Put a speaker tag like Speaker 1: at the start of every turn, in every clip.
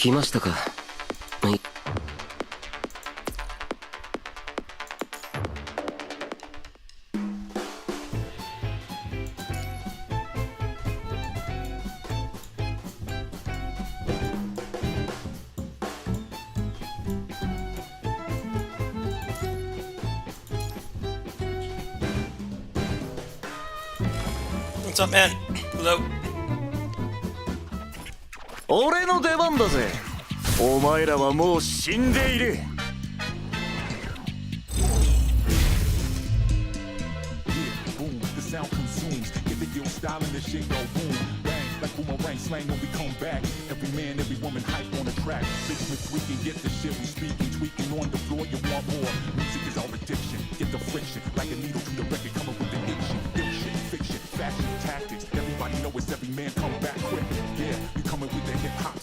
Speaker 1: 来ましたか。はい。
Speaker 2: What's up, man? Hello.
Speaker 3: 俺の出番だぜ。お前らはもう死んでいる。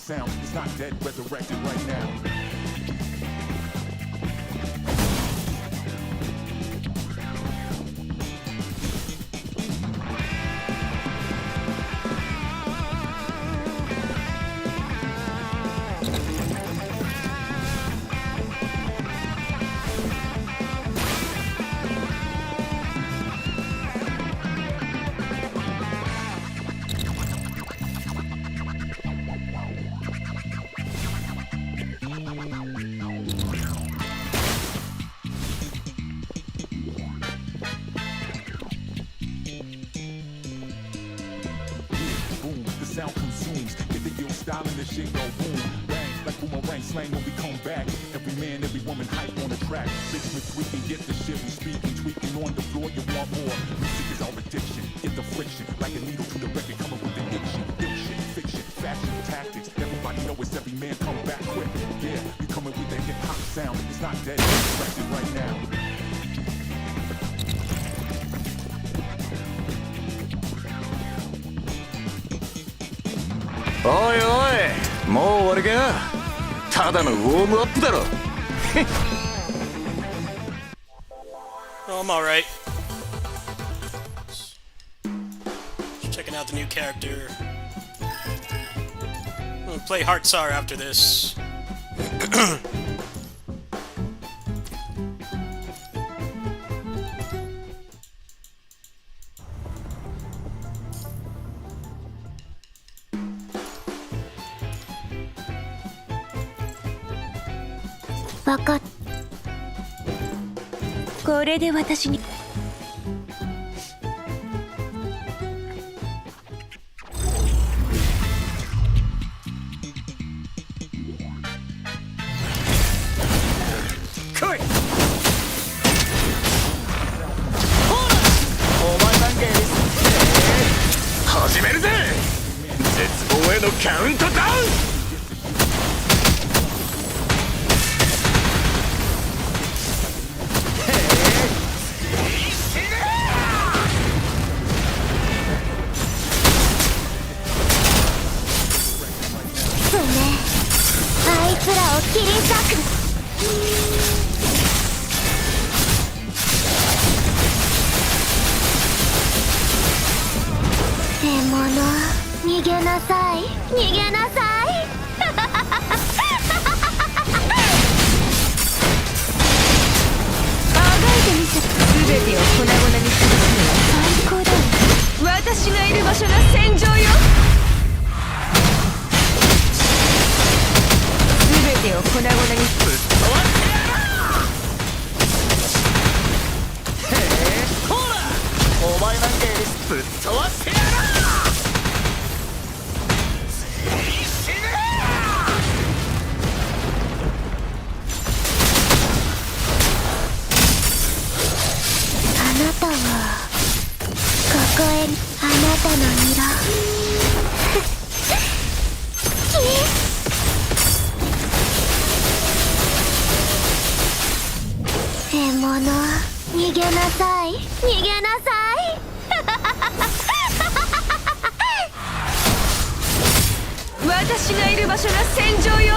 Speaker 4: Sound is not dead, resurrected right now.
Speaker 3: おいおい、もう終わりか。ただのウォームアップだろ。
Speaker 2: Oh, I'm alright. Just checking out the new character. I'm gonna play Heartsar after this.
Speaker 5: Baka. これで私に。
Speaker 3: 来い。お前なんかより始めるぜ。絶望へのカウントダウン。
Speaker 5: あいつらを切り裂く。獲物、逃げなさい、逃げなさい。あがいてみせ、全てを粉々にするのは最高だ。私がいる場所が戦場よ。全てを粉々にぶっ飛ばしてやろう。へえ、ほら、お前なんかよりぶっ飛ばしてやろう。死ねあなたはここへ、あなたの色。獲物、逃げなさい、逃げなさい。私がいる場所が戦場よ。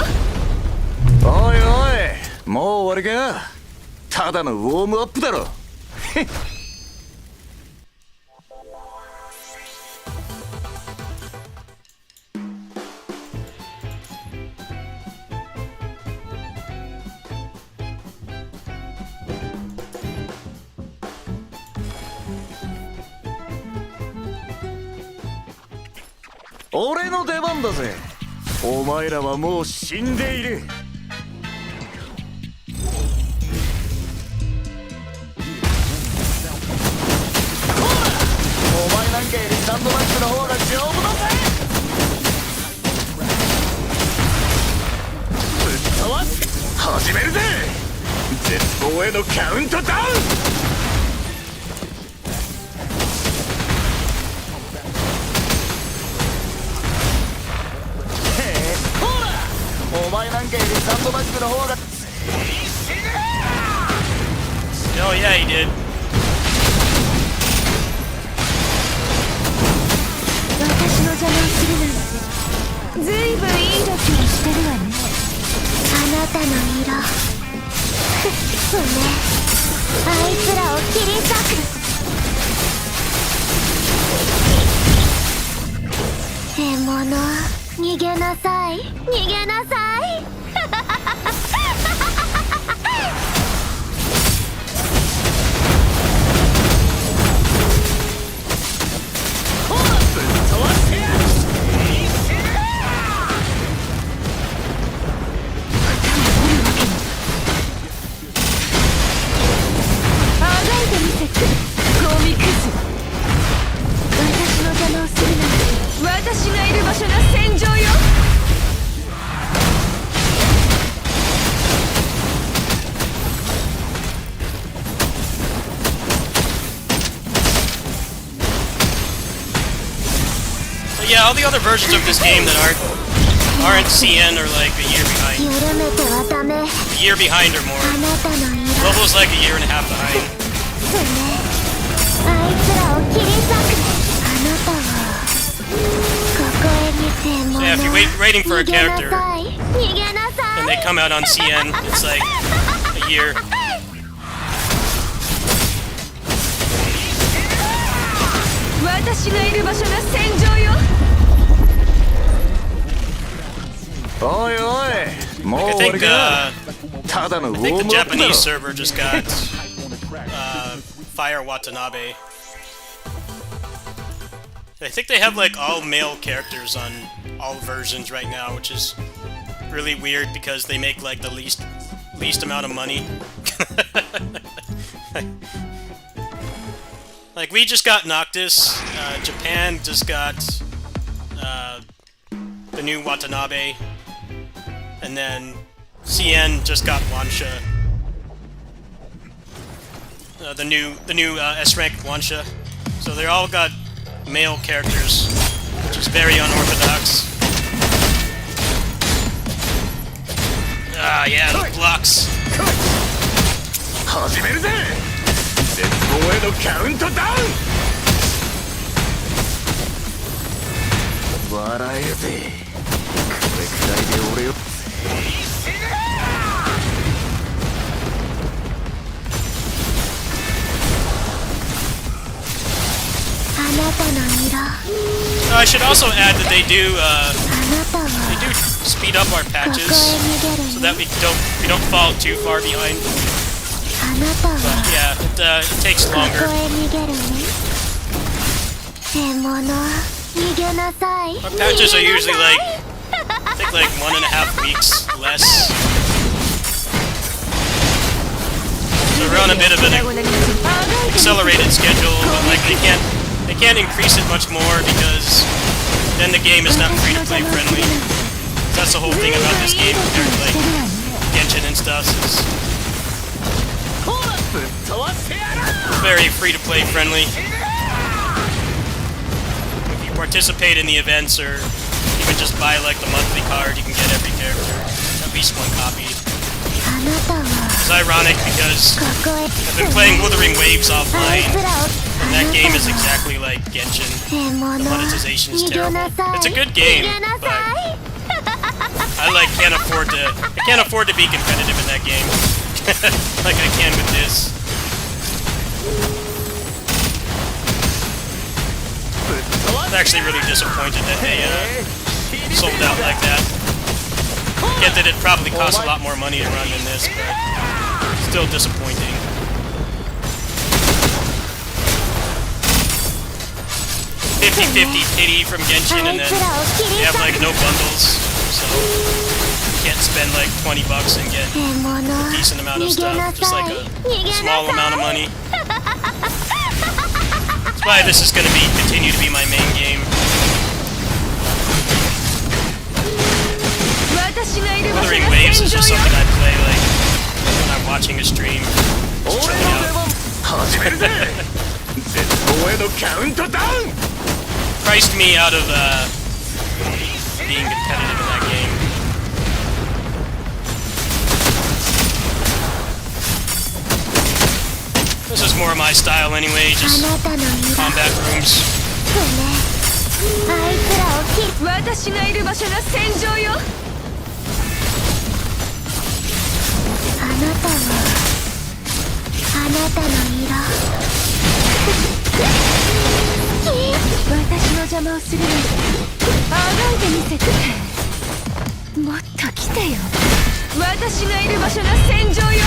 Speaker 3: おいおい、もう終わりか。ただのウォームアップだろ。俺の出番だぜ。お前らはもう死んでいる。お前なんかよりサンドバッグの方が丈夫だぜ。ぶっ飛ばす。始めるぜ。絶望へのカウントダウン。お前なんかよりサンドバッグの方が
Speaker 2: Oh yeah, he did.
Speaker 5: 私の邪魔をするなんてずいぶんいい度胸してるわね。あなたの色ごめん、あいつらを切り裂く。獲物、逃げなさい、逃げなさい。あがいてみせて、ゴミクズ。私の邪魔をするなんて、私がいる場所が戦場よ。
Speaker 2: But yeah, all the other versions of this game that aren't CN are like a year behind.
Speaker 5: 緩めてはダメ。
Speaker 2: A year behind or more.
Speaker 5: あなたの色
Speaker 2: Level's like a year and a half behind.
Speaker 5: そうね。あいつらを切り裂く。あなたはここへ見ても
Speaker 2: So yeah, if you're waiting for a
Speaker 5: 逃げな
Speaker 2: character
Speaker 5: さい、逃げなさい。
Speaker 2: and they come out on CN, it's like a year.
Speaker 5: 私がいる場所が戦場よ。
Speaker 3: おいおい、もう
Speaker 2: I
Speaker 3: 終わ
Speaker 2: think
Speaker 3: りか。ただのウォ
Speaker 2: I think
Speaker 3: ー
Speaker 2: the
Speaker 3: ムアップだろ。
Speaker 2: Japanese server just got Fire Watanabe. I think they have like all male characters on all versions right now, which is really weird because they make like the least amount of money. Like we just got Noctis, Japan just got the new Watanabe, and then CN just got Wansha. The new S rank Wansha. So they all got male characters, which is very unorthodox. Ah, yeah, the blocks.
Speaker 3: 始めるぜ。絶望へのカウントダウン。笑えるぜ。これくらいで俺を。
Speaker 5: あなたの色。
Speaker 2: I should also add that they do
Speaker 5: あなたは
Speaker 2: speed up our
Speaker 5: ここへ
Speaker 2: patches
Speaker 5: 逃げる
Speaker 2: so
Speaker 5: ね。
Speaker 2: that we don't fall too far behind.
Speaker 5: あなたは
Speaker 2: Yeah, it takes
Speaker 5: ここ
Speaker 2: longer.
Speaker 5: へ逃げるね。獲物、逃げなさい。
Speaker 2: Our patches are usually like I think like 1.5 weeks less. So we're on a bit of an accelerated schedule, but like they can't increase it much more because then the game is not free to play friendly. That's the whole thing about this game compared to like Genshin and stuff. It's very free to play friendly. If you participate in the events or even just buy like the monthly card, you can get every character, at least one copy.
Speaker 5: あなたは
Speaker 2: It's ironic because
Speaker 5: ここへ
Speaker 2: I've been playing Wuthering Waves
Speaker 5: あい
Speaker 2: offline,
Speaker 5: つらを
Speaker 2: and that game is exactly like Genshin.
Speaker 5: 獲物、
Speaker 2: The monetization is
Speaker 5: 逃げ
Speaker 2: terrible.
Speaker 5: なさい。
Speaker 2: It's a good game,
Speaker 5: 逃げな
Speaker 2: but
Speaker 5: さい。
Speaker 2: I like can't afford to be competitive in that game like I can with this. I'm actually really disappointed that they sold out like that. I get that it probably costs a lot more money to run than this, but still disappointing. 50-50 pity from Genshin, and then they have like no bundles, so you can't spend like 20 bucks and get a decent amount of stuff, just like a small amount of money. That's why this is going to continue to be my main game. Wuthering Waves is just something I play like when I'm watching a stream, just chilling out.
Speaker 3: 始めるぜ絶望へのカウントダウン
Speaker 2: Priced me out of being competitive in that game. This is more my style anyway, just combat rooms.
Speaker 5: あいつらを切る私がいる場所が戦場よあなたの色私の邪魔をするなんてあがいてみせてもっと来てよ私がいる場所が戦場よ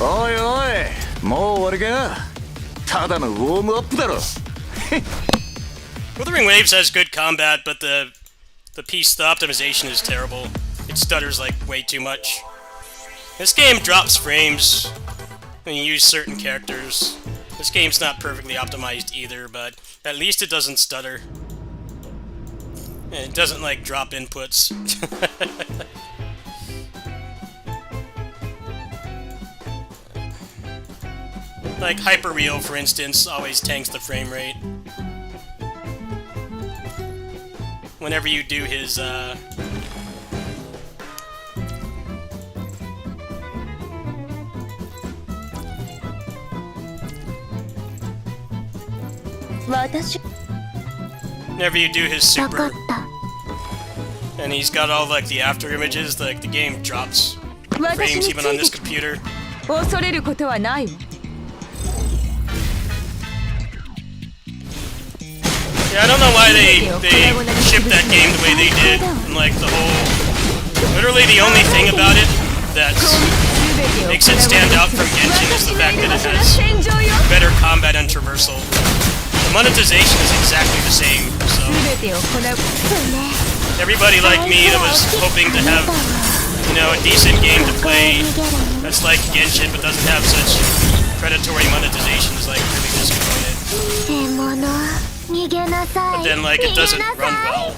Speaker 3: おいおいもう終わりかただのウォームアップだろ
Speaker 2: Wuthering Waves has good combat, but the optimization is terrible. It stutters like way too much. This game drops frames when you use certain characters. This game's not perfectly optimized either, but at least it doesn't stutter. And it doesn't like drop inputs. Like Hyperreal, for instance, always tanks the frame rate. Whenever you do his, whenever you do his super, and he's got all like the after images, like the game drops frames even on this computer.
Speaker 5: 恐れることはないわ
Speaker 2: Yeah, I don't know why they shipped that game the way they did. And like the whole, literally the only thing about it that makes it stand out from Genshin is the fact that it has better combat and traversal. The monetization is exactly the same, so everybody like me that was hoping to have, you know, a decent game to play that's like Genshin but doesn't have such predatory monetization is like really disappointed. But then, like, it doesn't run well.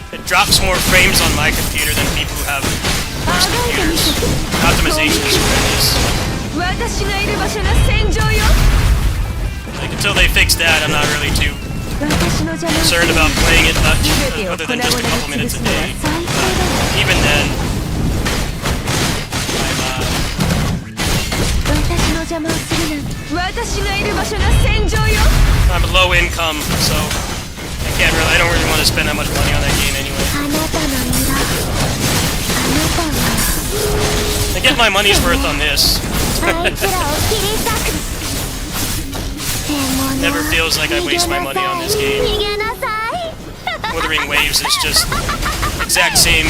Speaker 2: It drops more frames on my computer than people who have worse computers. Optimization is horrendous. Like, until they fix that, I'm not really too concerned about playing it much, other than just a couple minutes a day. Even then, I'm low income, so I don't really want to spend that much money on that game anyway. I get my money's worth on this. Never feels like I waste my money on this game. Wuthering Waves is just exact same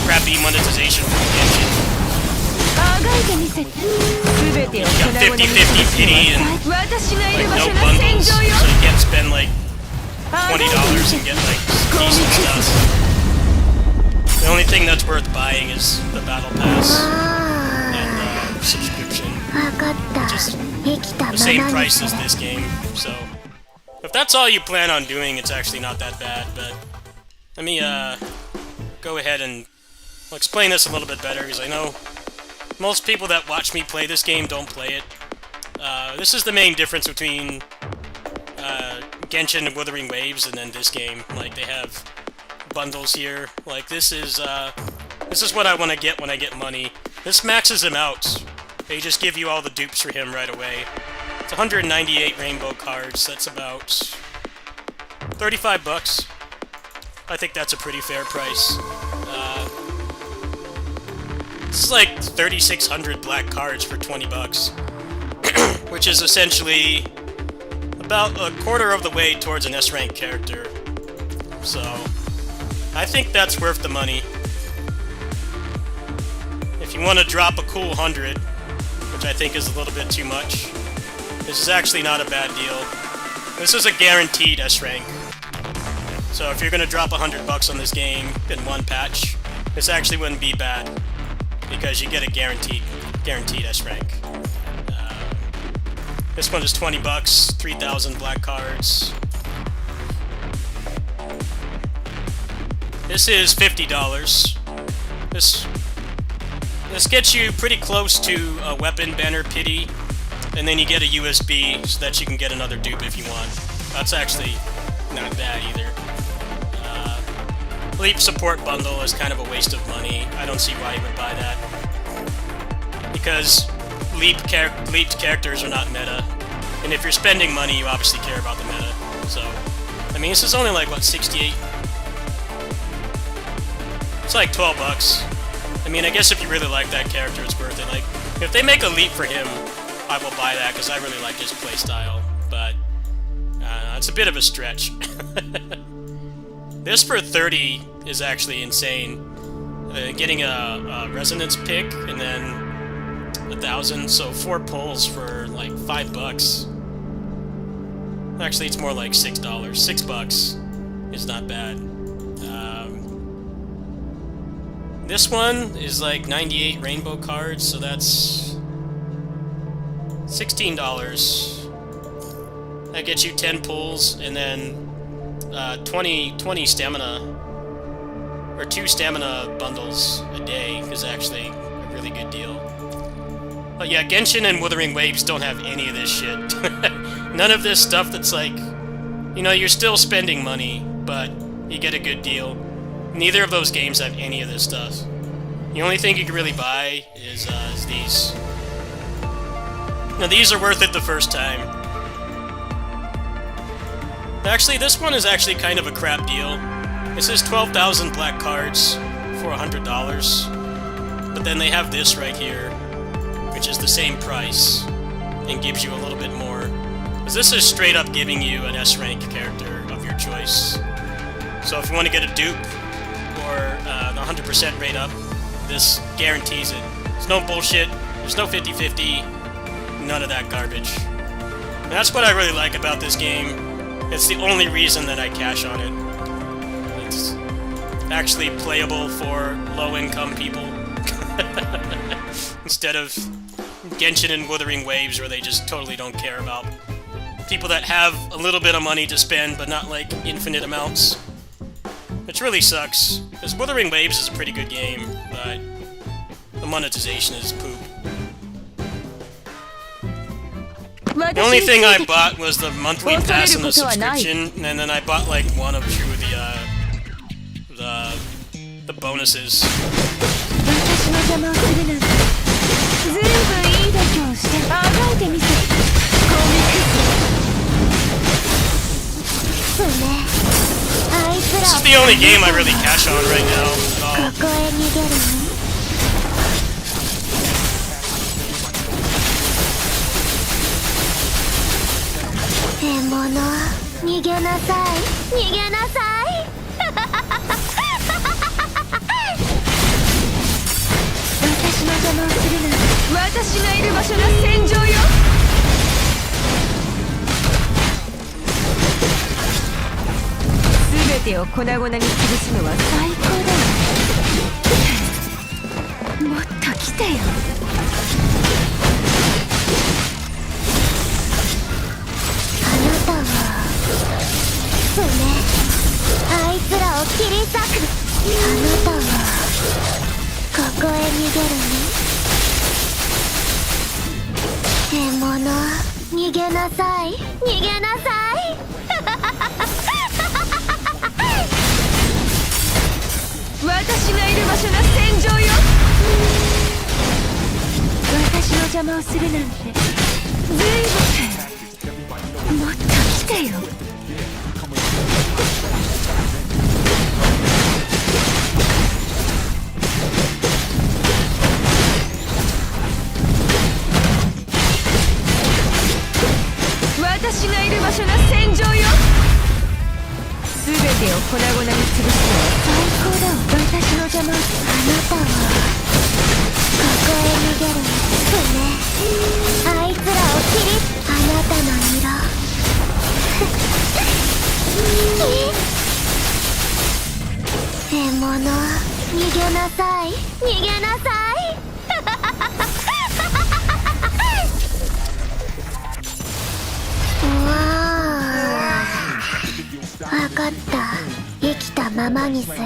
Speaker 2: crappy monetization from Genshin. You got 50-50 pity and like no bundles, so you can't spend like $20 and get like decent stuff. The only thing that's worth buying is the Battle Pass and subscription, which is the same price as this game. So if that's all you plan on doing, it's actually not that bad. But let me go ahead and I'll explain this a little bit better, because I know most people that watch me play this game don't play it. This is the main difference between Genshin and Wuthering Waves and then this game. Like, they have bundles here. Like, this is what I want to get when I get money. This maxes him out. They just give you all the dupes for him right away. It's 198 rainbow cards. That's about 35 bucks. I think that's a pretty fair price. This is like 3,600 black cards for 20 bucks, which is essentially about a quarter of the way towards an S rank character. So I think that's worth the money. If you want to drop a cool 100, which I think is a little bit too much, this is actually not a bad deal. This is a guaranteed S rank. So if you're going to drop $100 on this game in one patch, this actually wouldn't be bad, because you get a guaranteed S rank. This one is $20, 3,000 black cards. This is $50. This gets you pretty close to a weapon banner pity, and then you get a USB so that you can get another dupe if you want. That's actually not bad either. Leap support bundle is kind of a waste of money. I don't see why you would buy that, because leaped characters are not meta, and if you're spending money, you obviously care about the meta. So, I mean, this is only like, what, 68? It's like $12. I mean, I guess if you really like that character, it's worth it. Like, if they make a leap for him, I will buy that, because I really like his playstyle, but it's a bit of a stretch. This for 30 is actually insane. Getting a resonance pick and then 1,000, so 4 pulls for like $5. Actually, it's more like $6. $6 is not bad. This one is like 98 rainbow cards, so that's $16. That gets you 10 pulls and then 20 stamina, or 2 stamina bundles a day is actually a really good deal. But yeah, Genshin and Wuthering Waves don't have any of this shit. None of this stuff that's like, you know, you're still spending money, but you get a good deal. Neither of those games have any of this stuff. The only thing you can really buy is these. Now these are worth it the first time. Actually, this one is actually kind of a crap deal. This is 12,000 black cards for $100, but then they have this right here, which is the same price, and gives you a little bit more. Because this is straight up giving you an S rank character of your choice. So if you want to get a dupe, or the 100% rate up, this guarantees it. There's no bullshit, there's no 50-50, none of that garbage. And that's what I really like about this game. It's the only reason that I cash on it. It's actually playable for low-income people. Instead of Genshin and Wuthering Waves, where they just totally don't care about people that have a little bit of money to spend, but not like infinite amounts. Which really sucks, because Wuthering Waves is a pretty good game, but the monetization is poop. The only thing I bought was the monthly pass and the subscription, and then I bought like 1 or 2 of the bonuses. This is the only game I really cash on right now at all.
Speaker 5: 殊な戦場よ。全てを粉々に潰すのは最高だわ。私の邪魔。あなたはここへ逃げるね。あいつらを切り、あなたの色獲物、逃げなさい、逃げなさい。うわあ、分かった。生きたままにする。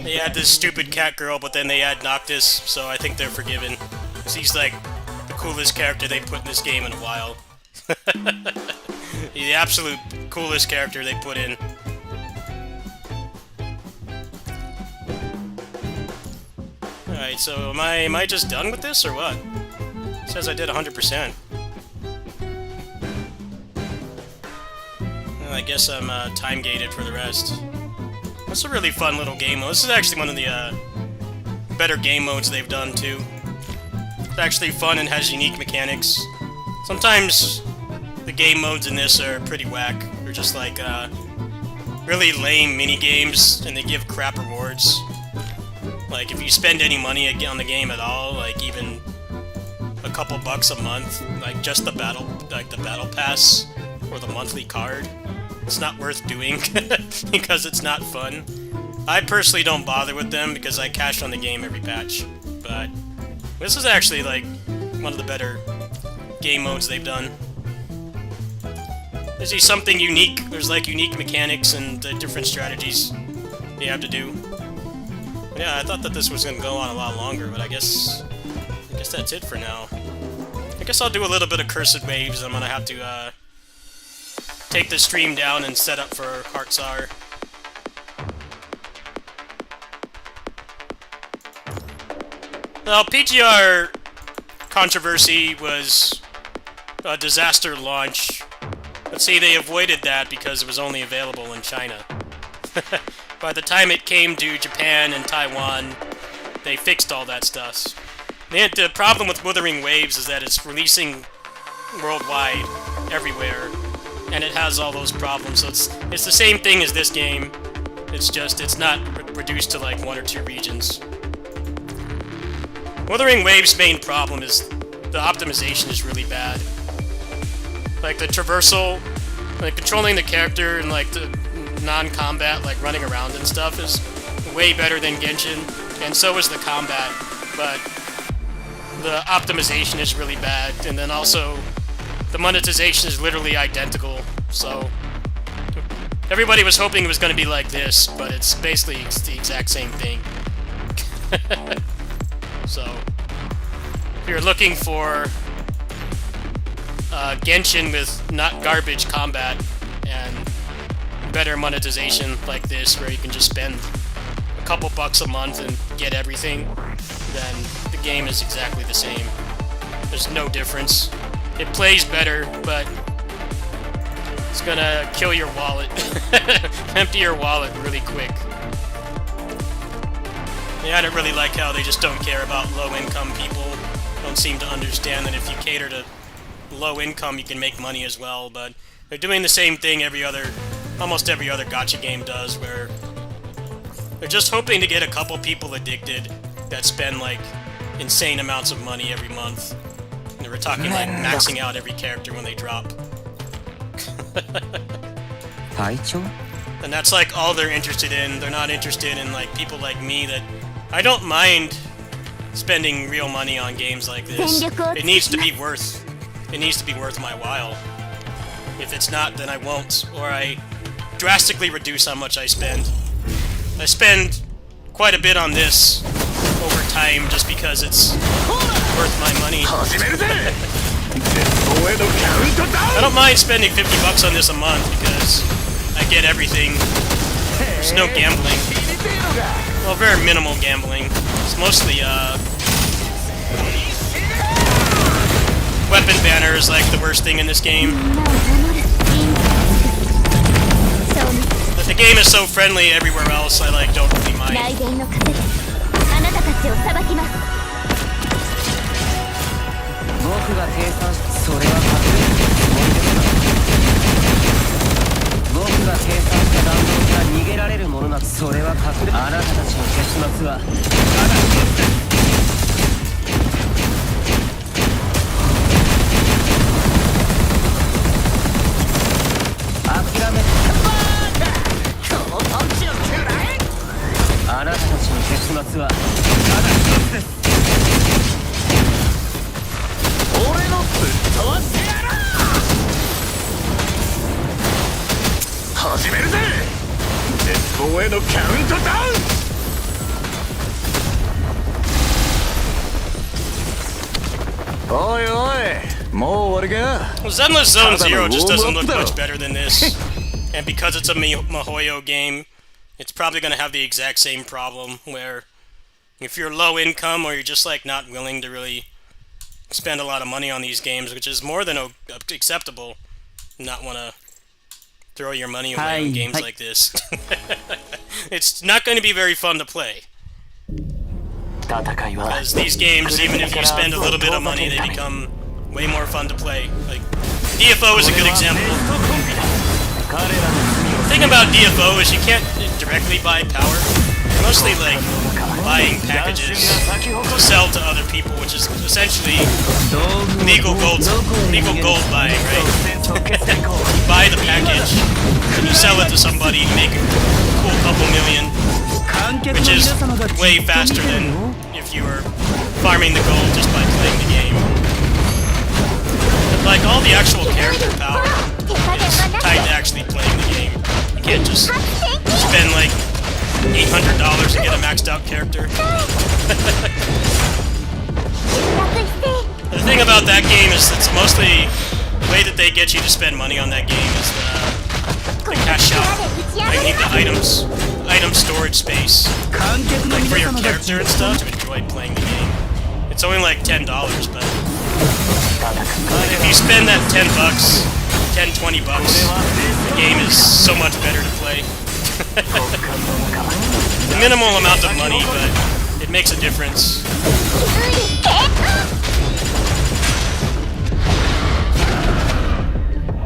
Speaker 2: They had this stupid cat girl, but then they had Noctis, so I think they're forgiven. He's like the coolest character they put in this game in a while. The absolute coolest character they put in. Alright, so am I just done with this or what? It says I did 100%. Well, I guess I'm time gated for the rest. That's a really fun little game mode. This is actually one of the better game modes they've done too. It's actually fun and has unique mechanics. Sometimes the game modes in this are pretty whack. They're just like really lame mini games, and they give crap rewards. Like if you spend any money on the game at all, like even a couple bucks a month, like just the battle pass or the monthly card, it's not worth doing because it's not fun. I personally don't bother with them because I cash on the game every patch. But this is actually like one of the better game modes they've done. There's something unique. There's like unique mechanics and different strategies you have to do. Yeah, I thought that this was gonna go on a lot longer, but I guess that's it for now. I guess I'll do a little bit of Cursed Waves. I'm gonna have to take the stream down and set up for Heartsar. Well, PGR controversy was a disaster launch. But see, they avoided that because it was only available in China. By the time it came to Japan and Taiwan, they fixed all that stuff. The problem with Wuthering Waves is that it's releasing worldwide, everywhere, and it has all those problems. So it's the same thing as this game. It's just it's not reduced to like 1 or 2 regions. Wuthering Waves' main problem is the optimization is really bad. Like the traversal, like controlling the character and like the non-combat, like running around and stuff, is way better than Genshin, and so is the combat, but the optimization is really bad, and then also the monetization is literally identical, so everybody was hoping it was going to be like this, but it's basically the exact same thing. So, if you're looking for Genshin with not garbage combat and better monetization like this, where you can just spend a couple bucks a month and get everything, then the game is exactly the same. There's no difference. It plays better, but it's gonna kill your wallet. Empty your wallet really quick. Yeah, I don't really like how they just don't care about low-income people. Don't seem to understand that if you cater to low income, you can make money as well, but they're doing the same thing almost every other gacha game does, where they're just hoping to get a couple people addicted that spend like insane amounts of money every month. And we're talking like maxing out every character when they drop. And that's like all they're interested in. They're not interested in like people like me that I don't mind spending real money on games like this. It needs to be worth my while. If it's not, then I won't, or I drastically reduce how much I spend. I spend quite a bit on this over time just because it's worth my money. I don't mind spending 50 bucks on this a month because I get everything. There's no gambling. Well, very minimal gambling. It's mostly, weapon banner is like the worst thing in this game. But the game is so friendly everywhere else, I like don't really mind.
Speaker 3: 行へのカウントダウン。おいおい、もう終わりか。
Speaker 2: Well, Zenless Zone Zero just doesn't look much better than this. And because it's a MiHoYo game, it's probably going to have the exact same problem where if you're low income or you're just like not willing to really spend a lot of money on these games, which is more than acceptable, not want to throw your money away on games like this. It's not going to be very fun to play. Because these games, even if you spend a little bit of money, they become way more fun to play. Like, DFO is a good example. The thing about DFO is you can't directly buy power. You're mostly like buying packages to sell to other people, which is essentially legal gold buying, right? You buy the package, and you sell it to somebody, you make a cool couple million, which is way faster than if you were farming the gold just by playing the game. But like all the actual character power is tied to actually playing the game. You can't just spend like $800 to get a maxed out character. The thing about that game is it's mostly the way that they get you to spend money on that game is the cash out. Like you need the item storage space, like for your character and stuff, to enjoy playing the game. It's only like $10, but like if you spend that $10, $10-20, the game is so much better to play. The minimal amount of money, but it makes a difference.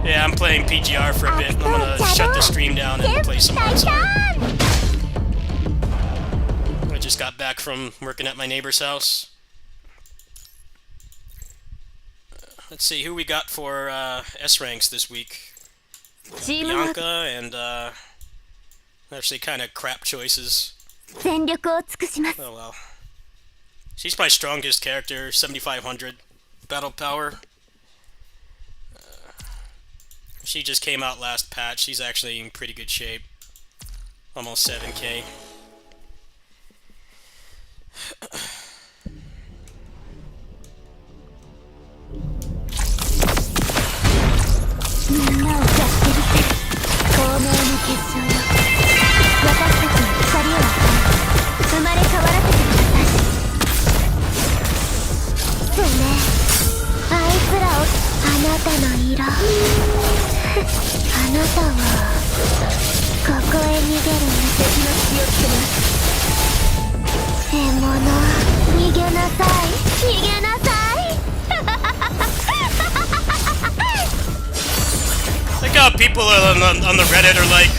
Speaker 2: Yeah, I'm playing PGR for a bit. I'm gonna shut the stream down and play some Monster. I just got back from working at my neighbor's house. Let's see who we got for S ranks this week. Bianca and actually kind of crap choices. Oh well. She's my strongest character, 7,500 battle power. She just came out last patch. She's actually in pretty good shape. Almost 7k. Like how people on the Reddit are like,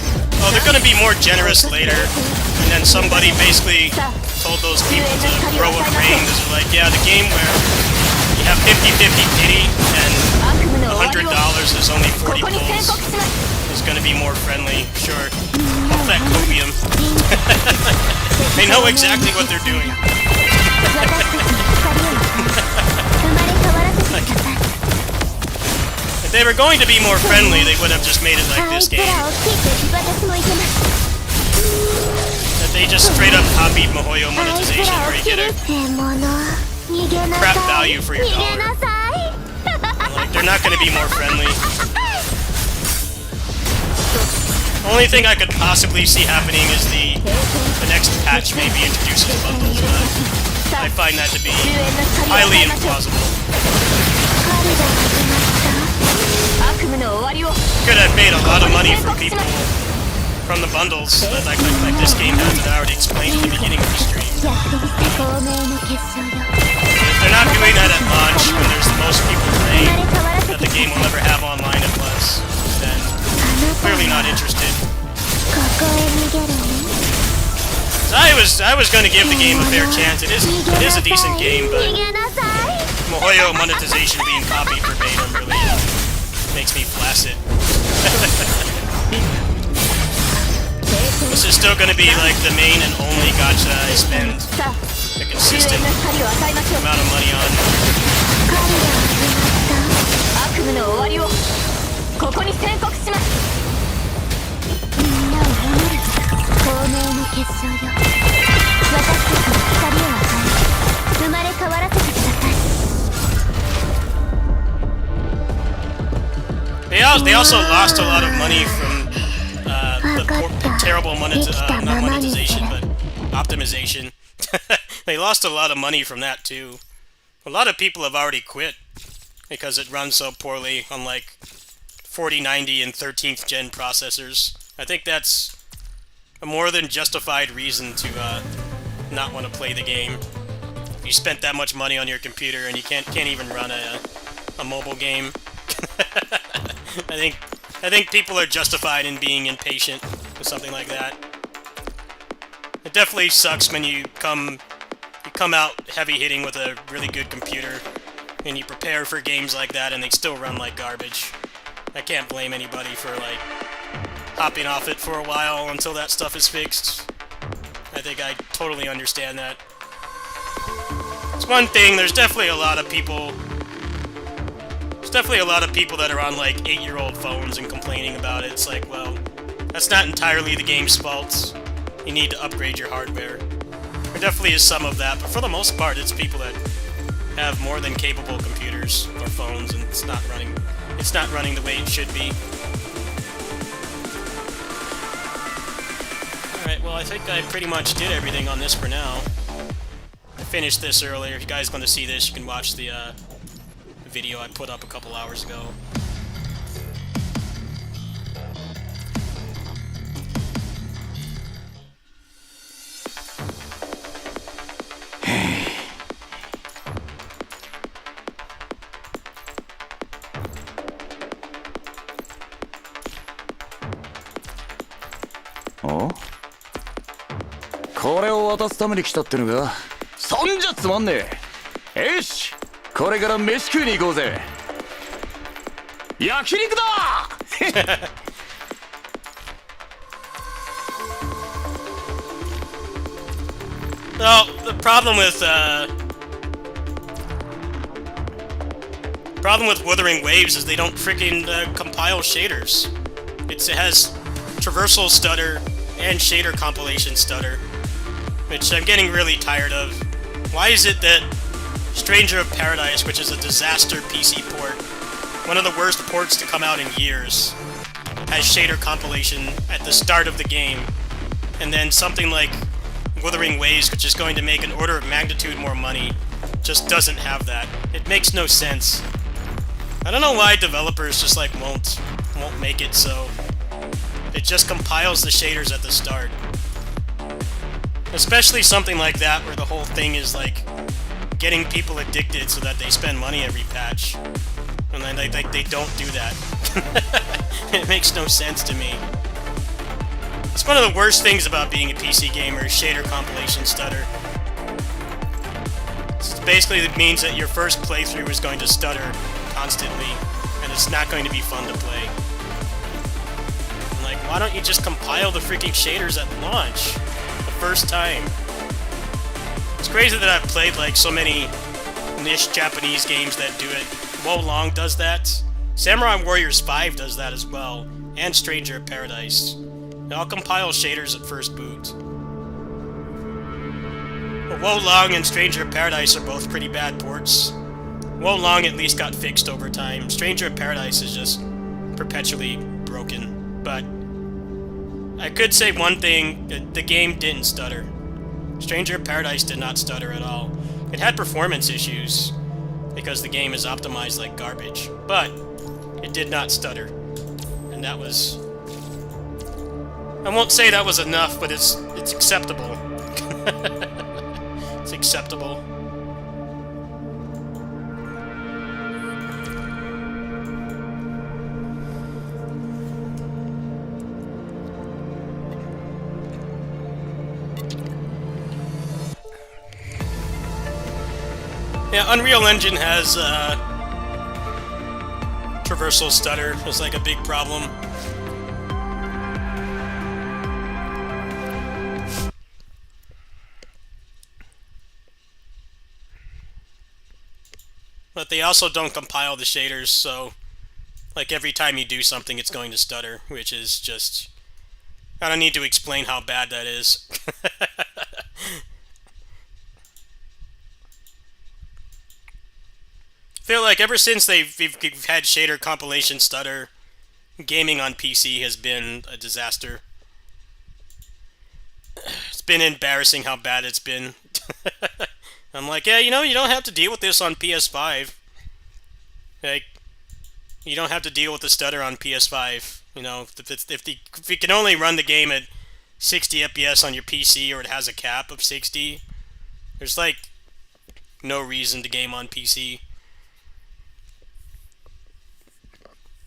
Speaker 2: oh, they're gonna be more generous later, and then somebody basically told those people to throw a ring. They're like, yeah, the game where you have 50-50 pity and $100 is only 40 pulls is gonna be more friendly. Sure, all that copium. They know exactly what they're doing. If they were going to be more friendly, they would have just made it like this game. That they just straight up copied MiHoYo monetization where you get a crap value for your dollar. Like, they're not going to be more friendly. The only thing I could possibly see happening is the next patch maybe introduces bundles, but I find that to be highly implausible. Could have made a lot of money for people from the bundles, like this game has that I already explained at the beginning of the stream. But if they're not doing that at launch, when there's the most people playing that the game will ever have online at once, then clearly not interested. So I was going to give the game a fair chance. It is a decent game, but MiHoYo monetization being copied verbatim really makes me flaccid. This is still going to be like the main and only gacha I spend a consistent amount of money on.
Speaker 5: 結晶よ。私たちの光を与え、生まれ変わらせてください。
Speaker 2: They also lost a lot of money from the terrible not monetization, but optimization. They lost a lot of money from that too. A lot of people have already quit because it runs so poorly on like 4090 and 13th gen processors. I think that's a more than justified reason to not want to play the game. If you spent that much money on your computer and you can't even run a mobile game. I think people are justified in being impatient with something like that. It definitely sucks when you come out heavy hitting with a really good computer and you prepare for games like that and they still run like garbage. I can't blame anybody for like hopping off it for a while until that stuff is fixed. I think I totally understand that. It's one thing, there's definitely a lot of people that are on like 8-year-old phones and complaining about it. It's like, well, that's not entirely the game's fault. You need to upgrade your hardware. There definitely is some of that, but for the most part, it's people that have more than capable computers or phones, and it's not running the way it should be. Alright, well, I think I pretty much did everything on this for now. I finished this earlier. If you guys want to see this, you can watch the video I put up a couple hours ago.
Speaker 3: Oh? これを渡すために来たってのか？そんじゃつまんねえ。よし、これから飯食いに行こうぜ。焼肉だ。
Speaker 2: Well, the problem with Wuthering Waves is they don't freaking compile shaders. It has traversal stutter and shader compilation stutter, which I'm getting really tired of. Why is it that Stranger of Paradise, which is a disaster PC port, one of the worst ports to come out in years, has shader compilation at the start of the game, and then something like Wuthering Waves, which is going to make an order of magnitude more money, just doesn't have that. It makes no sense. I don't know why developers just like won't make it so it just compiles the shaders at the start. Especially something like that where the whole thing is like getting people addicted so that they spend money every patch. And then they don't do that. It makes no sense to me. It's one of the worst things about being a PC gamer is shader compilation stutter. Basically, it means that your first playthrough is going to stutter constantly, and it's not going to be fun to play. And like, why don't you just compile the freaking shaders at launch? The first time. It's crazy that I've played like so many niche Japanese games that do it. Wo Long does that. Samurai Warriors 5 does that as well. And Stranger of Paradise. They all compile shaders at first boot. But Wo Long and Stranger of Paradise are both pretty bad ports. Wo Long at least got fixed over time. Stranger of Paradise is just perpetually broken. But I could say one thing, the game didn't stutter. Stranger of Paradise did not stutter at all. It had performance issues, because the game is optimized like garbage. But it did not stutter. And that was... I won't say that was enough, but it's acceptable. It's acceptable. Yeah, Unreal Engine has traversal stutter. It's like a big problem. But they also don't compile the shaders, so like every time you do something it's going to stutter, which is just I don't need to explain how bad that is. I feel like ever since we've had shader compilation stutter, gaming on PC has been a disaster. It's been embarrassing how bad it's been. I'm like, yeah, you know, you don't have to deal with this on PS5. Like, you don't have to deal with the stutter on PS5. You know, if you can only run the game at 60 FPS on your PC, or it has a cap of 60, there's like no reason to game on PC.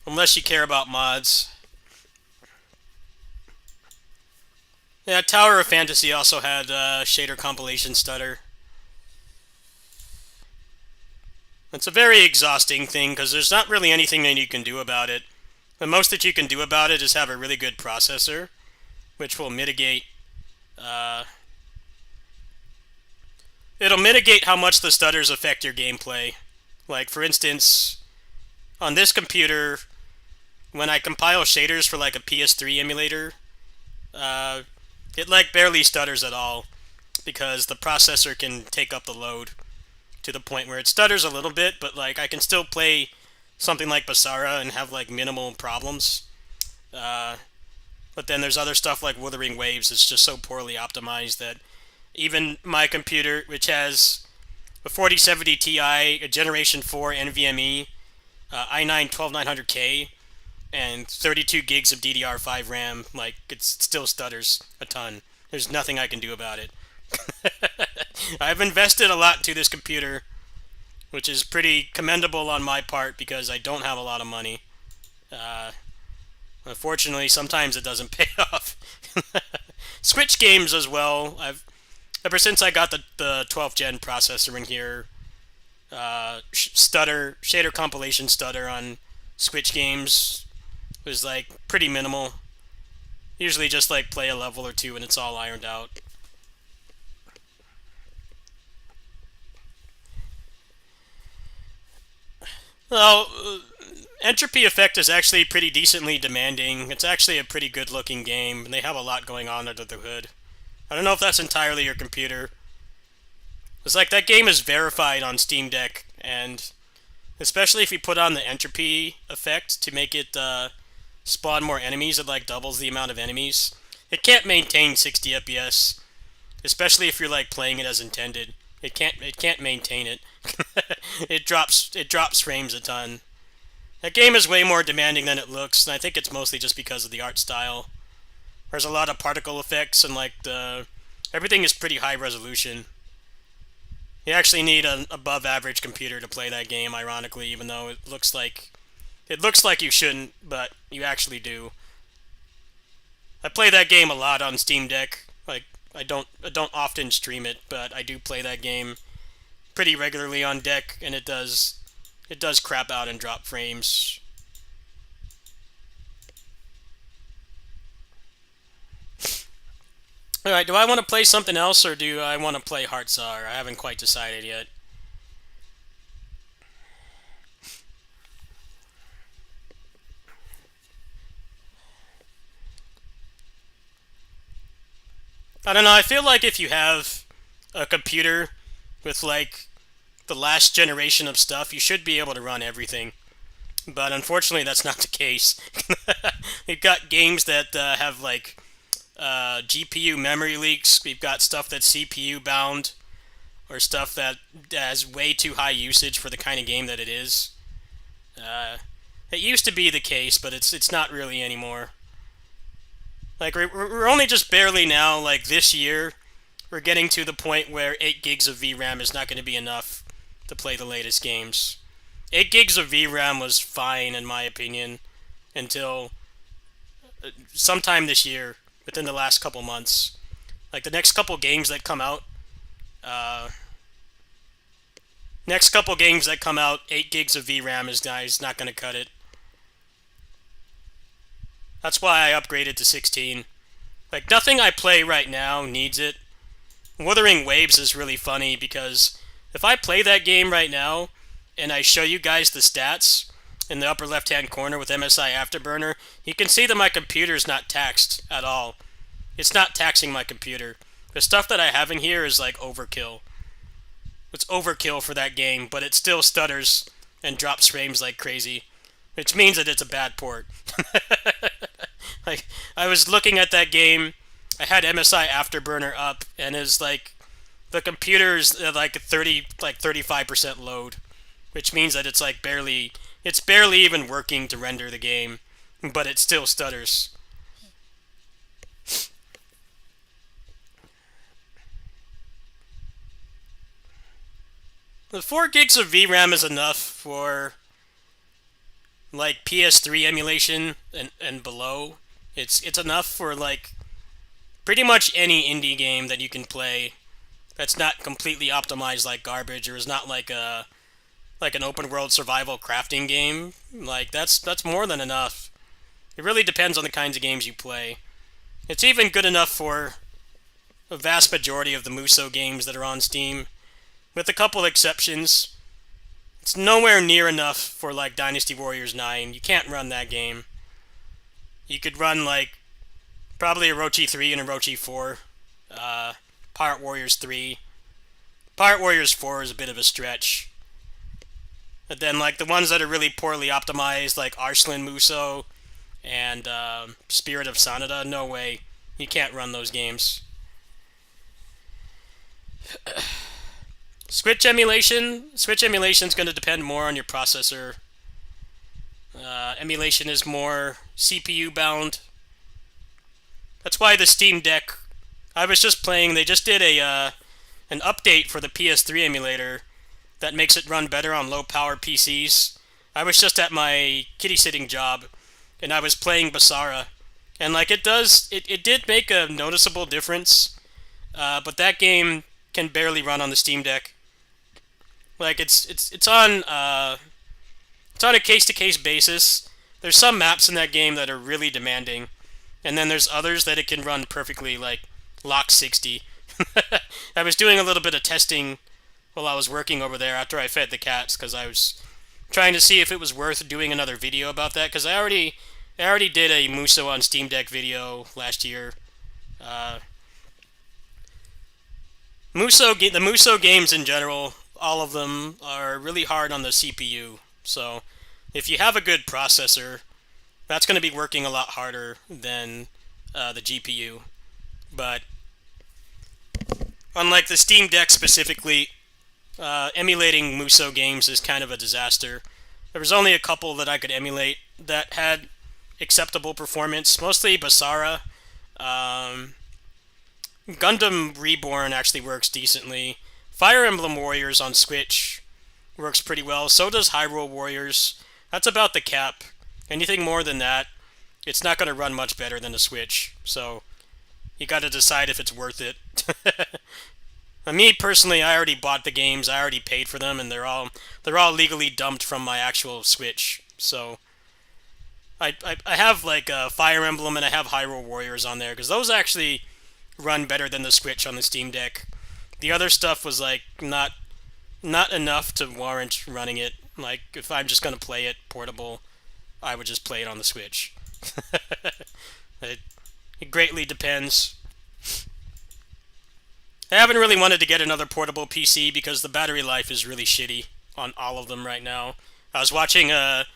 Speaker 2: Unless you care about mods. Yeah, Tower of Fantasy also had shader compilation stutter. It's a very exhausting thing because there's not really anything that you can do about it. The most that you can do about it is have a really good processor, which will mitigate... it'll mitigate how much the stutters affect your gameplay. Like, for instance, on this computer, when I compile shaders for like a PS3 emulator, it like barely stutters at all because the processor can take up the load to the point where it stutters a little bit, but like I can still play something like Basara and have like minimal problems. But then there's other stuff like Wuthering Waves. It's just so poorly optimized that even my computer, which has a 4070 Ti, a Generation 4 NVMe, i9 12900K, and 32 gigs of DDR5 RAM, like, it still stutters a ton. There's nothing I can do about it. I've invested a lot into this computer, which is pretty commendable on my part because I don't have a lot of money. Unfortunately, sometimes it doesn't pay off. Switch games as well. Ever since I got the 12th gen processor in here, shader compilation stutter on Switch games was like pretty minimal. Usually just like play a level or two and it's all ironed out. Well, Entropy Effect is actually pretty decently demanding. It's actually a pretty good looking game, and they have a lot going on under the hood. I don't know if that's entirely your computer. It's like that game is verified on Steam Deck, and especially if you put on the Entropy Effect to make it spawn more enemies, it like doubles the amount of enemies. It can't maintain 60 FPS, especially if you're like playing it as intended. It can't maintain it. It drops frames a ton. That game is way more demanding than it looks, and I think it's mostly just because of the art style. There's a lot of particle effects, and like everything is pretty high resolution. You actually need an above average computer to play that game, ironically, even though it looks like you shouldn't, but you actually do. I play that game a lot on Steam Deck. Like, I don't often stream it, but I do play that game pretty regularly on deck, and it does crap out and drop frames. Alright, do I want to play something else, or do I want to play Heartsar? I haven't quite decided yet. I don't know, I feel like if you have a computer with like the last generation of stuff, you should be able to run everything. But unfortunately, that's not the case. We've got games that have like GPU memory leaks. We've got stuff that's CPU bound, or stuff that has way too high usage for the kind of game that it is. It used to be the case, but it's not really anymore. Like, we're only just barely now, like this year, we're getting to the point where 8 gigs of VRAM is not going to be enough to play the latest games. 8 gigs of VRAM was fine, in my opinion, until sometime this year, within the last couple months. Like, the next couple games that come out, 8 gigs of VRAM is not going to cut it. That's why I upgraded to 16. Like, nothing I play right now needs it. Wuthering Waves is really funny because if I play that game right now and I show you guys the stats, in the upper left-hand corner with MSI Afterburner, you can see that my computer's not taxed at all. It's not taxing my computer. The stuff that I have in here is like overkill. It's overkill for that game, but it still stutters and drops frames like crazy, which means that it's a bad port. Like, I was looking at that game, I had MSI Afterburner up, and it's like, the computer's like 35% load, which means that it's like barely even working to render the game, but it still stutters. The 4 gigs of VRAM is enough for like PS3 emulation and below. It's enough for like pretty much any indie game that you can play that's not completely optimized like garbage, or is not like an open world survival crafting game. Like that's more than enough. It really depends on the kinds of games you play. It's even good enough for a vast majority of the Muso games that are on Steam, with a couple exceptions. It's nowhere near enough for like Dynasty Warriors 9. You can't run that game. You could run like probably Orochi 3 and Orochi 4. Pirate Warriors 3. Pirate Warriors 4 is a bit of a stretch. But then like the ones that are really poorly optimized, like Arslan Muso and Spirit of Sanada, no way. You can't run those games. Switch emulation is going to depend more on your processor. Emulation is more CPU bound. That's why the Steam Deck, I was just playing, they just did an update for the PS3 emulator that makes it run better on low power PCs. I was just at my kitty sitting job and I was playing Basara, and like it did make a noticeable difference, but that game can barely run on the Steam Deck. Like it's on a case-to-case basis. There's some maps in that game that are really demanding, and then there's others that it can run perfectly, like Lock 60. I was doing a little bit of testing while I was working over there after I fed the cats, because I was trying to see if it was worth doing another video about that, because I already did a Muso on Steam Deck video last year. The Muso games in general, all of them are really hard on the CPU. So if you have a good processor, that's going to be working a lot harder than the GPU. But unlike the Steam Deck specifically, emulating Muso games is kind of a disaster. There was only a couple that I could emulate that had acceptable performance, mostly Basara. Gundam Reborn actually works decently. Fire Emblem Warriors on Switch works pretty well. So does Hyrule Warriors. That's about the cap. Anything more than that, it's not going to run much better than the Switch. So you got to decide if it's worth it. Me personally, I already bought the games. I already paid for them, and they're all legally dumped from my actual Switch. So I have like Fire Emblem and I have Hyrule Warriors on there because those actually run better than the Switch on the Steam Deck. The other stuff was like not enough to warrant running it. Like if I'm just gonna play it portable, I would just play it on the Switch. It greatly depends. I haven't really wanted to get another portable PC because the battery life is really shitty on all of them right now. I was watching a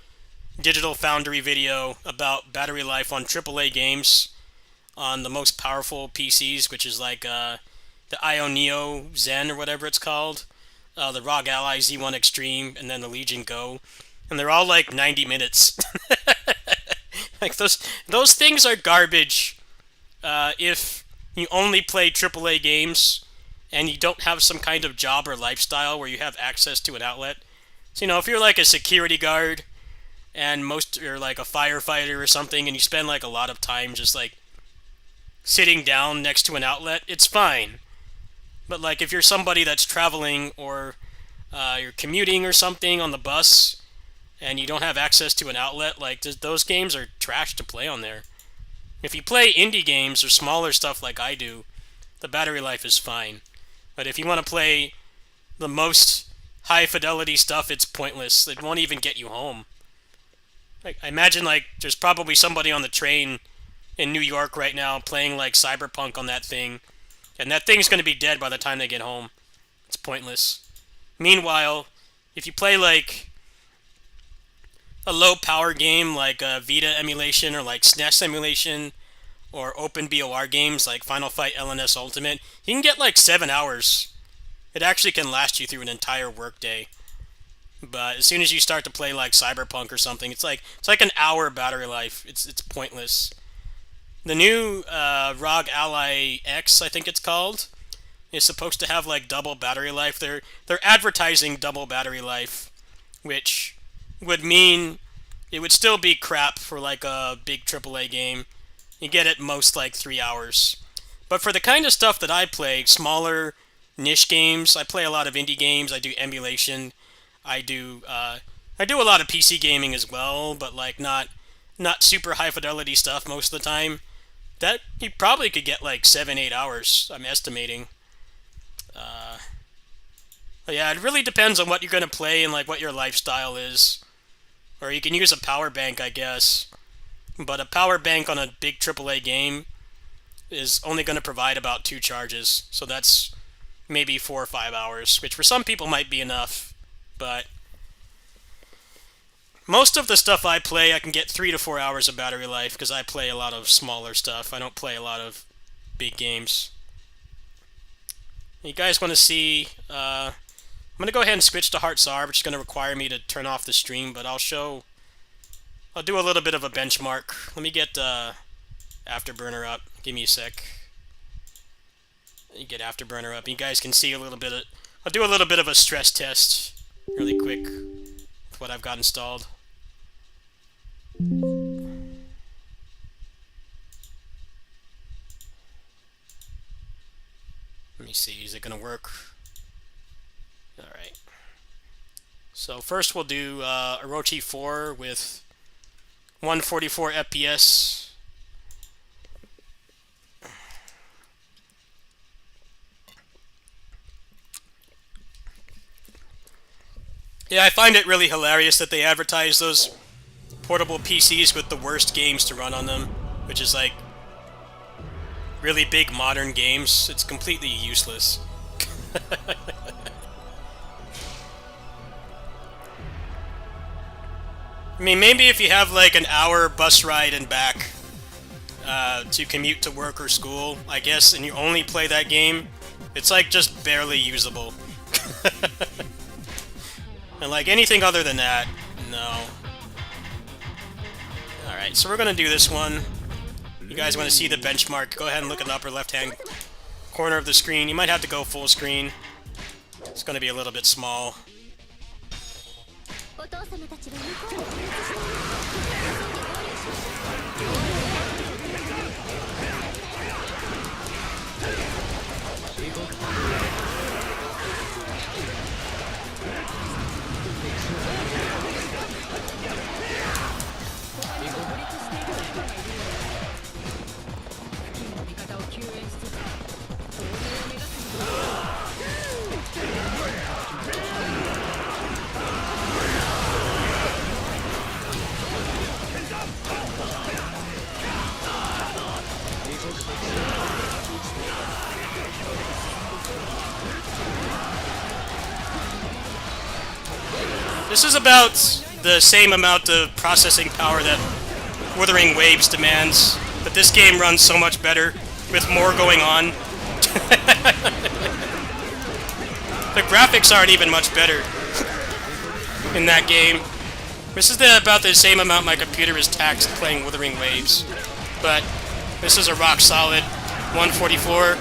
Speaker 2: Digital Foundry video about battery life on AAA games on the most powerful PCs, which is like the IO Neo Zen or whatever it's called, the ROG Ally Z1 Extreme, and then the Legion Go, and they're all like 90 minutes. Like those things are garbage if you only play AAA games and you don't have some kind of job or lifestyle where you have access to an outlet. So, if you're like a security guard and you're like a firefighter or something, and you spend like a lot of time just like sitting down next to an outlet, it's fine. But like if you're somebody that's traveling or you're commuting or something on the bus and you don't have access to an outlet, like those games are trash to play on there. If you play indie games or smaller stuff like I do, the battery life is fine. But if you want to play the most high fidelity stuff, it's pointless. It won't even get you home. Like, I imagine, like, there's probably somebody on the train in New York right now playing, like, Cyberpunk on that thing. And that thing's going to be dead by the time they get home. It's pointless. Meanwhile, if you play, like, a low-power game like Vita emulation or, like, SNES emulation or open BOR games like Final Fight LNS Ultimate, you can get, like, 7 hours. It actually can last you through an entire workday. But as soon as you start to play like Cyberpunk or something, it's like an hour battery life. It's pointless. The new ROG Ally X, I think it's called, is supposed to have like double battery life. They're advertising double battery life, which would mean it would still be crap for like a big AAA game. You get at most like 3 hours. But for the kind of stuff that I play, smaller niche games, I play a lot of indie games. I do emulation. I do a lot of PC gaming as well, but like not super high fidelity stuff most of the time. That you probably could get like 7-8 hours, I'm estimating. But yeah, it really depends on what you're gonna play and like what your lifestyle is. Or you can use a power bank, I guess. But a power bank on a big AAA game is only going to provide about 2 charges, so that's maybe 4 or 5 hours, which for some people might be enough. But most of the stuff I play, I can get 3 to 4 hours of battery life because I play a lot of smaller stuff. I don't play a lot of big games. You guys want to see... I'm going to go ahead and switch to Heart Czar, which is going to require me to turn off the stream, but I'll do a little bit of a benchmark. Let me get Afterburner up. Give me a sec. Let me get Afterburner up. You guys can see a little bit of... I'll do a little bit of a stress test really quick with what I've got installed. Let me see, is it going to work? Alright. So first we'll do Orochi 4 with 144 FPS. Yeah, I find it really hilarious that they advertise those portable PCs with the worst games to run on them, which is like really big modern games. It's completely useless. I mean, maybe if you have like an hour bus ride and back to commute to work or school, I guess, and you only play that game, it's like just barely usable. And like anything other than that, no. Alright, so we're gonna do this one. You guys want to see the benchmark, go ahead and look in the upper left-hand corner of the screen. You might have to go full screen. It's gonna be a little bit small. This is about the same amount of processing power that Wuthering Waves demands, but this game runs so much better, with more going on. The graphics aren't even much better in that game. This is about the same amount my computer is taxed playing Wuthering Waves, but this is a rock solid 144.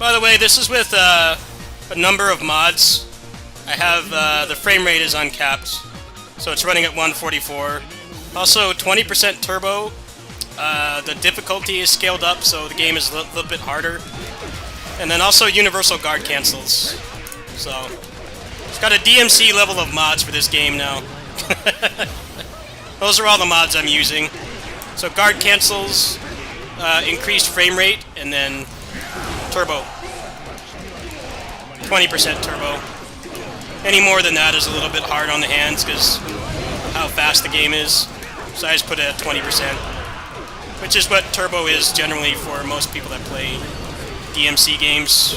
Speaker 2: By the way, this is with a number of mods. I have the frame rate is uncapped, so it's running at 144. Also, 20% turbo. The difficulty is scaled up, so the game is a little bit harder. And then also universal guard cancels. So, it's got a DMC level of mods for this game now. Those are all the mods I'm using. So guard cancels, increased frame rate, and then turbo. 20% turbo. Any more than that is a little bit hard on the hands because how fast the game is. So I just put it at 20%. Which is what turbo is generally for most people that play DMC games.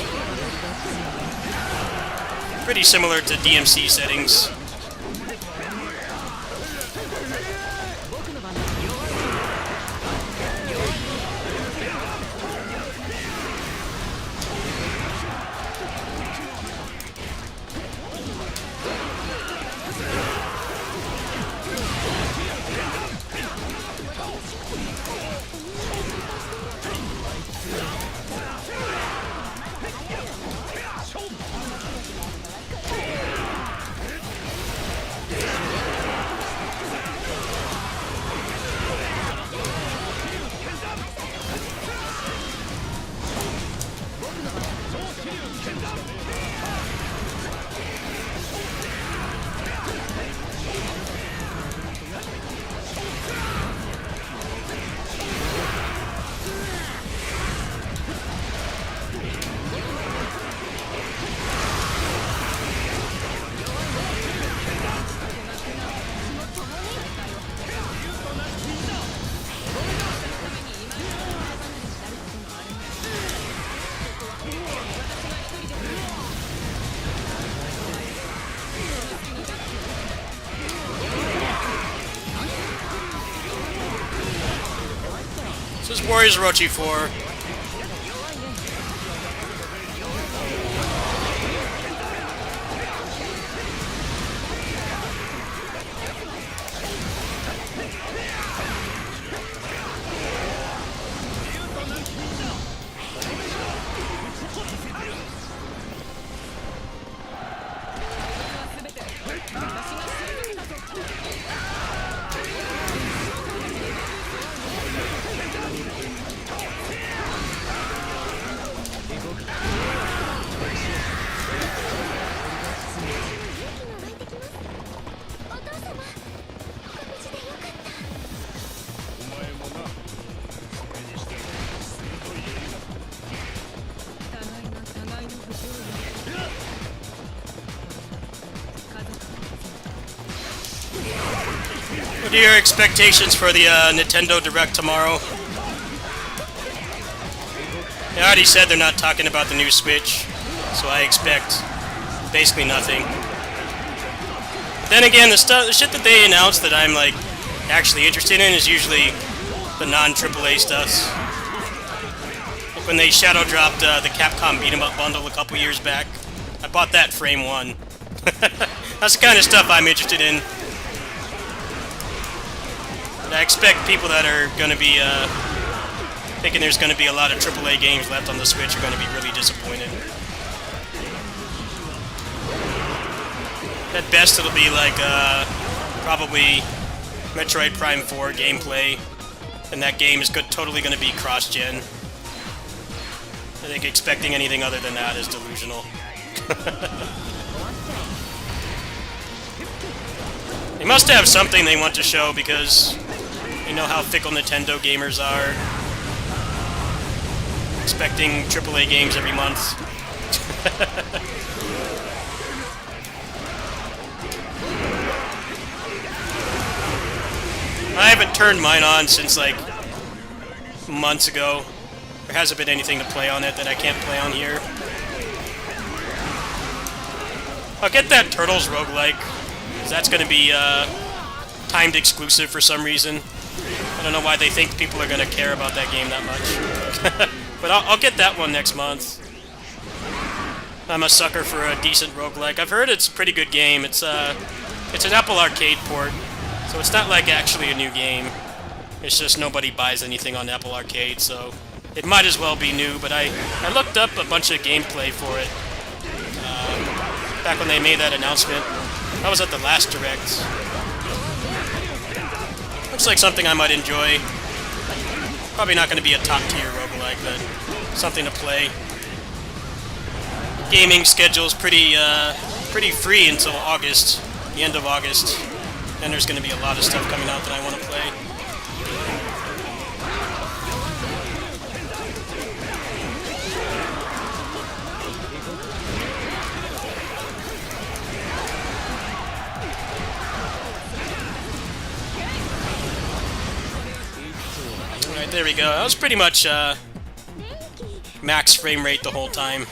Speaker 2: Pretty similar to DMC settings. This is Warriors Orochi 4. What are your expectations for the Nintendo Direct tomorrow? They already said they're not talking about the new Switch, so I expect basically nothing. But then again, the shit that they announced that I'm like actually interested in is usually the non-AAA stuff. Like when they shadow dropped the Capcom Beat 'em Up bundle a couple years back, I bought that frame one. That's the kind of stuff I'm interested in. I expect people that are going to be thinking there's going to be a lot of AAA games left on the Switch are going to be really disappointed. At best, it'll be like probably Metroid Prime 4 gameplay, and that game is totally going to be cross-gen. I think expecting anything other than that is delusional. They must have something they want to show because you know how fickle Nintendo gamers are. Expecting AAA games every month. I haven't turned mine on since like months ago. There hasn't been anything to play on it that I can't play on here. I'll get that Turtles roguelike. That's going to be timed exclusive for some reason. I don't know why they think people are going to care about that game that much. But I'll get that one next month. I'm a sucker for a decent roguelike. I've heard it's a pretty good game. It's an Apple Arcade port, so it's not like actually a new game. It's just nobody buys anything on Apple Arcade, so it might as well be new, but I looked up a bunch of gameplay for it back when they made that announcement. I was at the last Direct. Looks like something I might enjoy. Probably not going to be a top-tier roguelike, but something to play. Gaming schedule's pretty free until August, the end of August. And there's going to be a lot of stuff coming out that I want to play. Alright, there we go. That was pretty much max frame rate the whole time.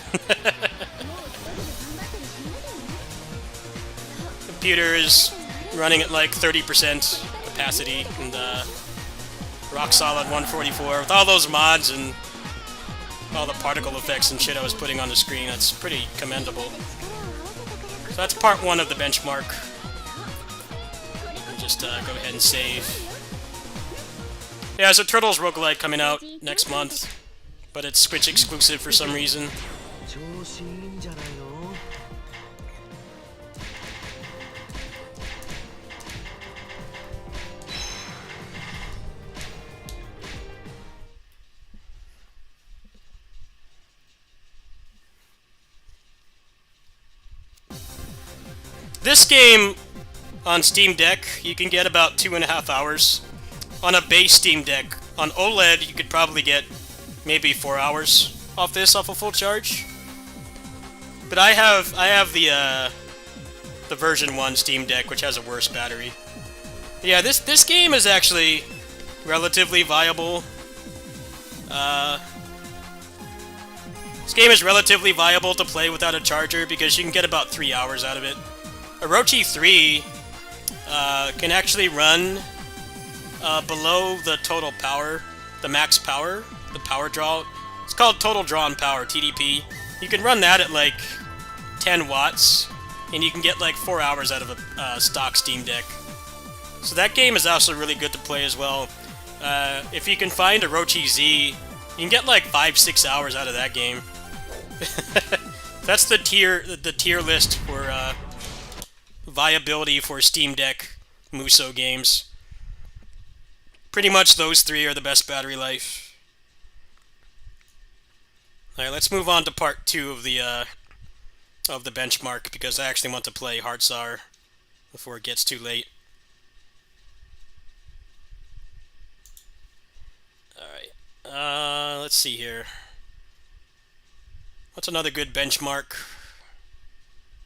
Speaker 2: Computer is running at like 30% capacity and rock solid 144 with all those mods and all the particle effects and shit I was putting on the screen. That's pretty commendable. So that's part 1 of the benchmark. Just go ahead and save. Yeah, so Turtles roguelike coming out next month, but it's Switch exclusive for some reason. This game on Steam Deck, you can get about 2.5 hours. On a base Steam Deck, on OLED, you could probably get maybe 4 hours off this off a full charge. But I have the version 1 Steam Deck, which has a worse battery. Yeah, this game is actually relatively viable. This game is relatively viable to play without a charger because you can get about 3 hours out of it. Orochi 3 can actually run below the total power, the max power, the power draw. It's called total drawn power, TDP. You can run that at like 10 watts, and you can get like 4 hours out of a stock Steam Deck. So that game is also really good to play as well. If you can find Orochi Z, you can get like 5-6 hours out of that game. That's the tier list for viability for Steam Deck Muso games. Pretty much those 3 are the best battery life. Alright, let's move on to part 2 of the benchmark, because I actually want to play Heartsar before it gets too late. Alright, let's see here. What's another good benchmark?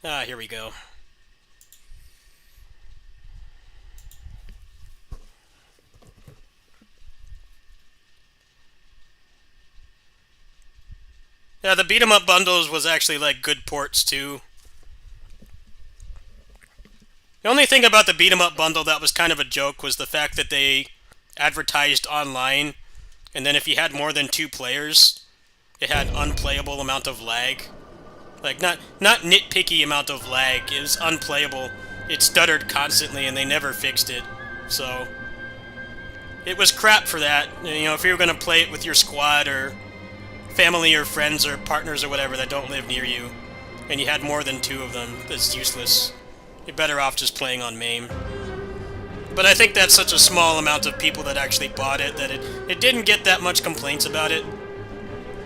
Speaker 2: Here we go. Yeah, the beat-em-up bundles was actually, like, good ports, too. The only thing about the beat-em-up bundle that was kind of a joke was the fact that they advertised online, and then if you had more than 2 players, it had unplayable amount of lag. Like, not nitpicky amount of lag, it was unplayable. It stuttered constantly, and they never fixed it, so... It was crap for that. You know, if you were going to play it with your squad, or family or friends or partners or whatever that don't live near you, and you had more than 2 of them, that's useless. You're better off just playing on MAME. But I think that's such a small amount of people that actually bought it that it didn't get that much complaints about it.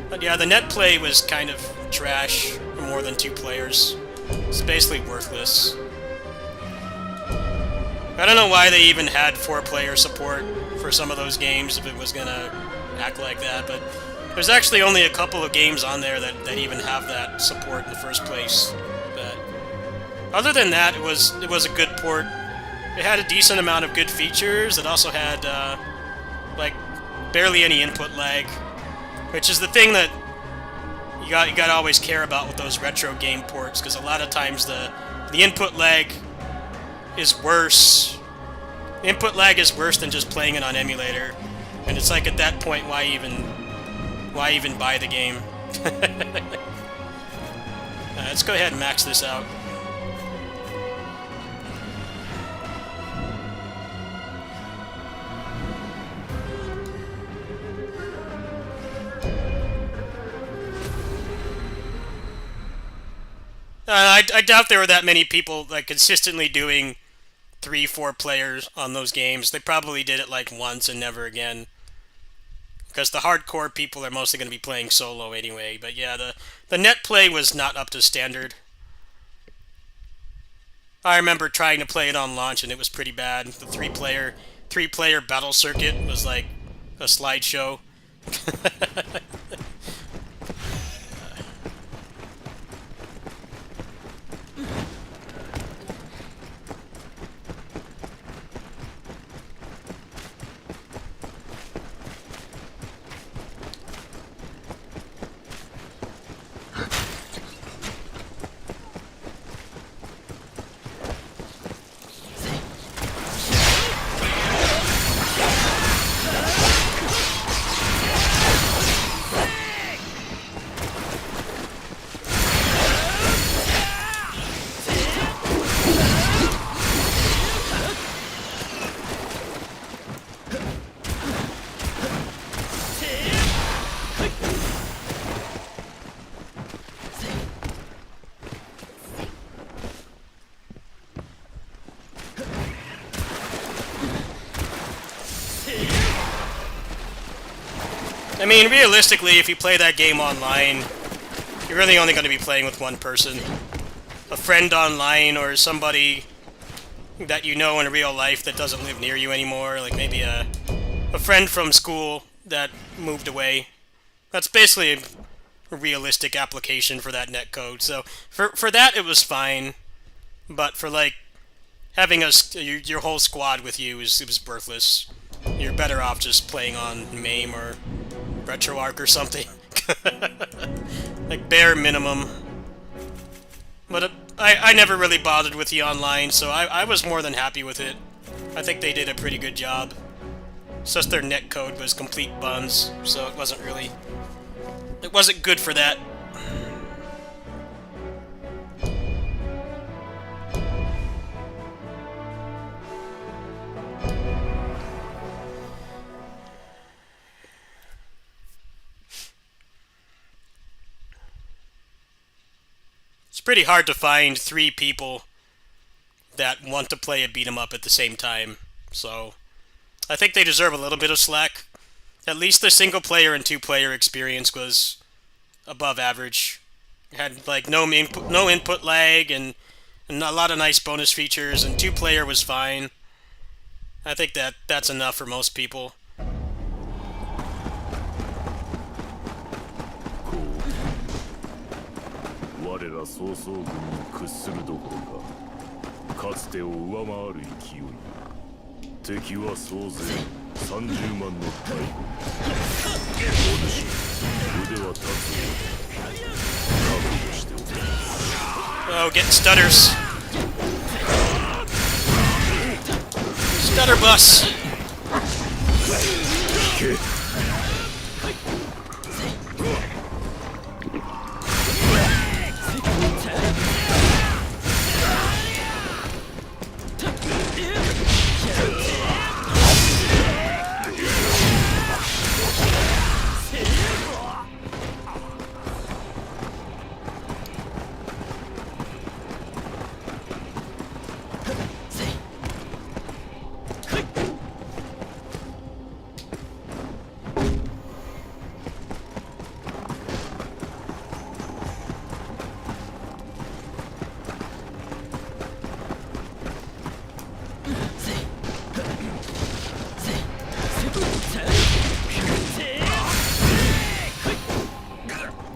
Speaker 2: But yeah, the net play was kind of trash for more than 2 players. It's basically worthless. I don't know why they even had 4-player support for some of those games if it was gonna act like that, but there's actually only a couple of games on there that even have that support in the first place. But other than that, it was a good port. It had a decent amount of good features. It also had like barely any input lag, which is the thing that you got to always care about with those retro game ports, because a lot of times the input lag is worse. Input lag is worse than just playing it on emulator, and it's like at that point, why even buy the game? Let's go ahead and max this out. I doubt there were that many people like consistently doing 3-4 players on those games. They probably did it like once and never again. Because the hardcore people are mostly going to be playing solo anyway. But yeah, the net play was not up to standard. I remember trying to play it on launch and it was pretty bad. The three-player battle circuit was like a slideshow. I mean, realistically, if you play that game online, you're really only going to be playing with one person. A friend online, or somebody that you know in real life that doesn't live near you anymore, like maybe a friend from school that moved away. That's basically a realistic application for that netcode. So, for that, it was fine. But for, like, having your whole squad with you, it was worthless. You're better off just playing on MAME or RetroArch or something. Like, bare minimum. But I never really bothered with the online, so I was more than happy with it. I think they did a pretty good job. It's just their netcode was complete buns, so it wasn't really... It wasn't good for that. It's pretty hard to find 3 people that want to play a beat-em-up at the same time, so I think they deserve a little bit of slack. At least the single-player and 2-player experience was above average. It had like no input lag and a lot of nice bonus features, and 2-player was fine. I think that's enough for most people. Oh, getting stutters. Stutter bus.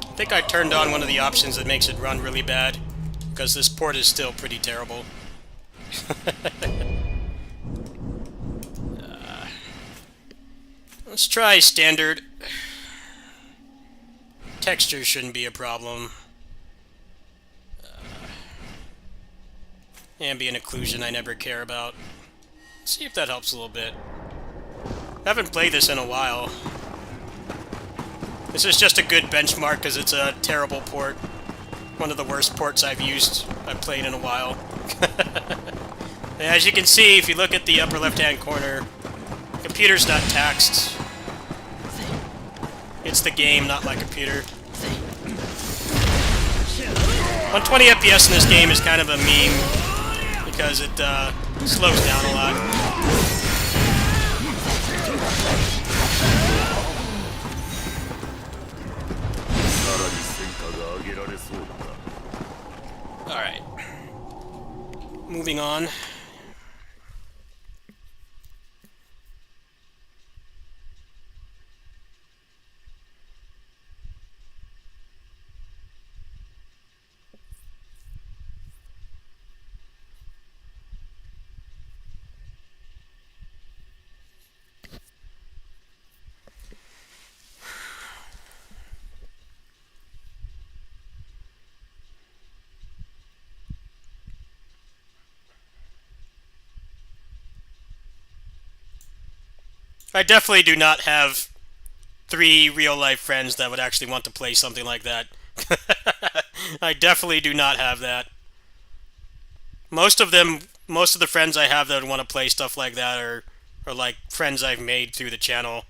Speaker 2: I think I turned on one of the options that makes it run really bad, because this port is still pretty terrible. Let's try standard. Texture shouldn't be a problem. Ambient occlusion I never care about. Let's see if that helps a little bit. I haven't played this in a while. This is just a good benchmark because it's a terrible port. One of the worst ports I've played in a while. As you can see, if you look at the upper left-hand corner, the computer's not taxed. It's the game, not my computer. 120 FPS in this game is kind of a meme because it slows down a lot. Alright. Moving on. I definitely do not have 3 real-life friends that would actually want to play something like that. I definitely do not have that. Most of the friends I have that would want to play stuff like that are like friends I've made through the channel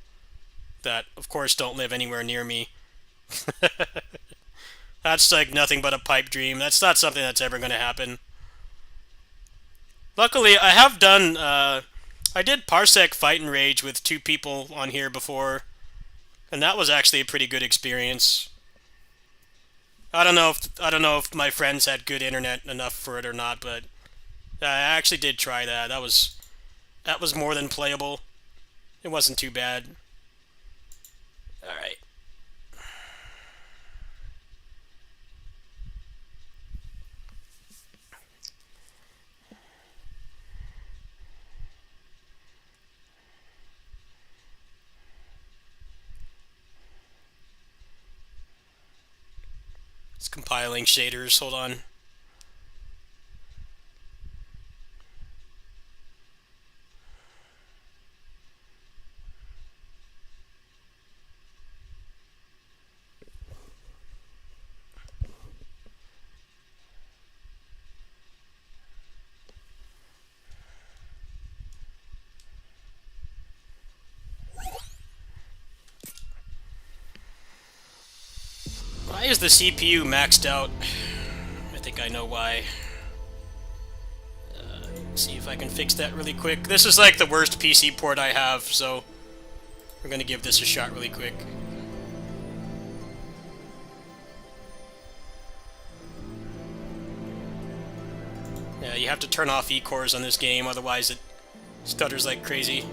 Speaker 2: that, of course, don't live anywhere near me. That's like nothing but a pipe dream. That's not something that's ever going to happen. Luckily, I have done... I did Parsec Fight and Rage with 2 people on here before, and that was actually a pretty good experience. I don't know if my friends had good internet enough for it or not, but I actually did try that. That was more than playable. It wasn't too bad. All right. It's compiling shaders, hold on. Why is the CPU maxed out? I think I know why. See if I can fix that really quick. This is like the worst PC port I have, so we're gonna give this a shot really quick. Yeah, you have to turn off E-cores on this game, otherwise it stutters like crazy.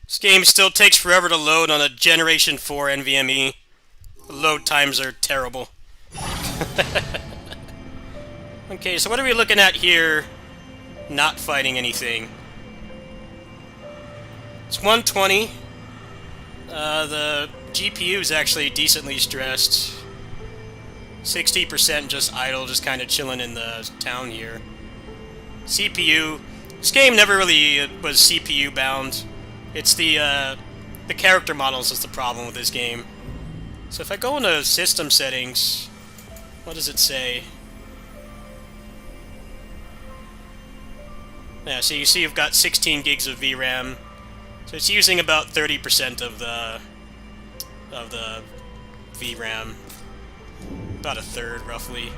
Speaker 2: This game still takes forever to load on a Generation 4 NVMe. The load times are terrible. Okay, so what are we looking at here? Not fighting anything. It's 120. The GPU is actually decently stressed. 60% just idle, just kind of chilling in the town here. CPU. This game never really was CPU bound. It's the character models is the problem with this game. So if I go into system settings, what does it say? Yeah, so you see you've got 16 gigs of VRAM. So it's using about 30% of the VRAM. About a third, roughly.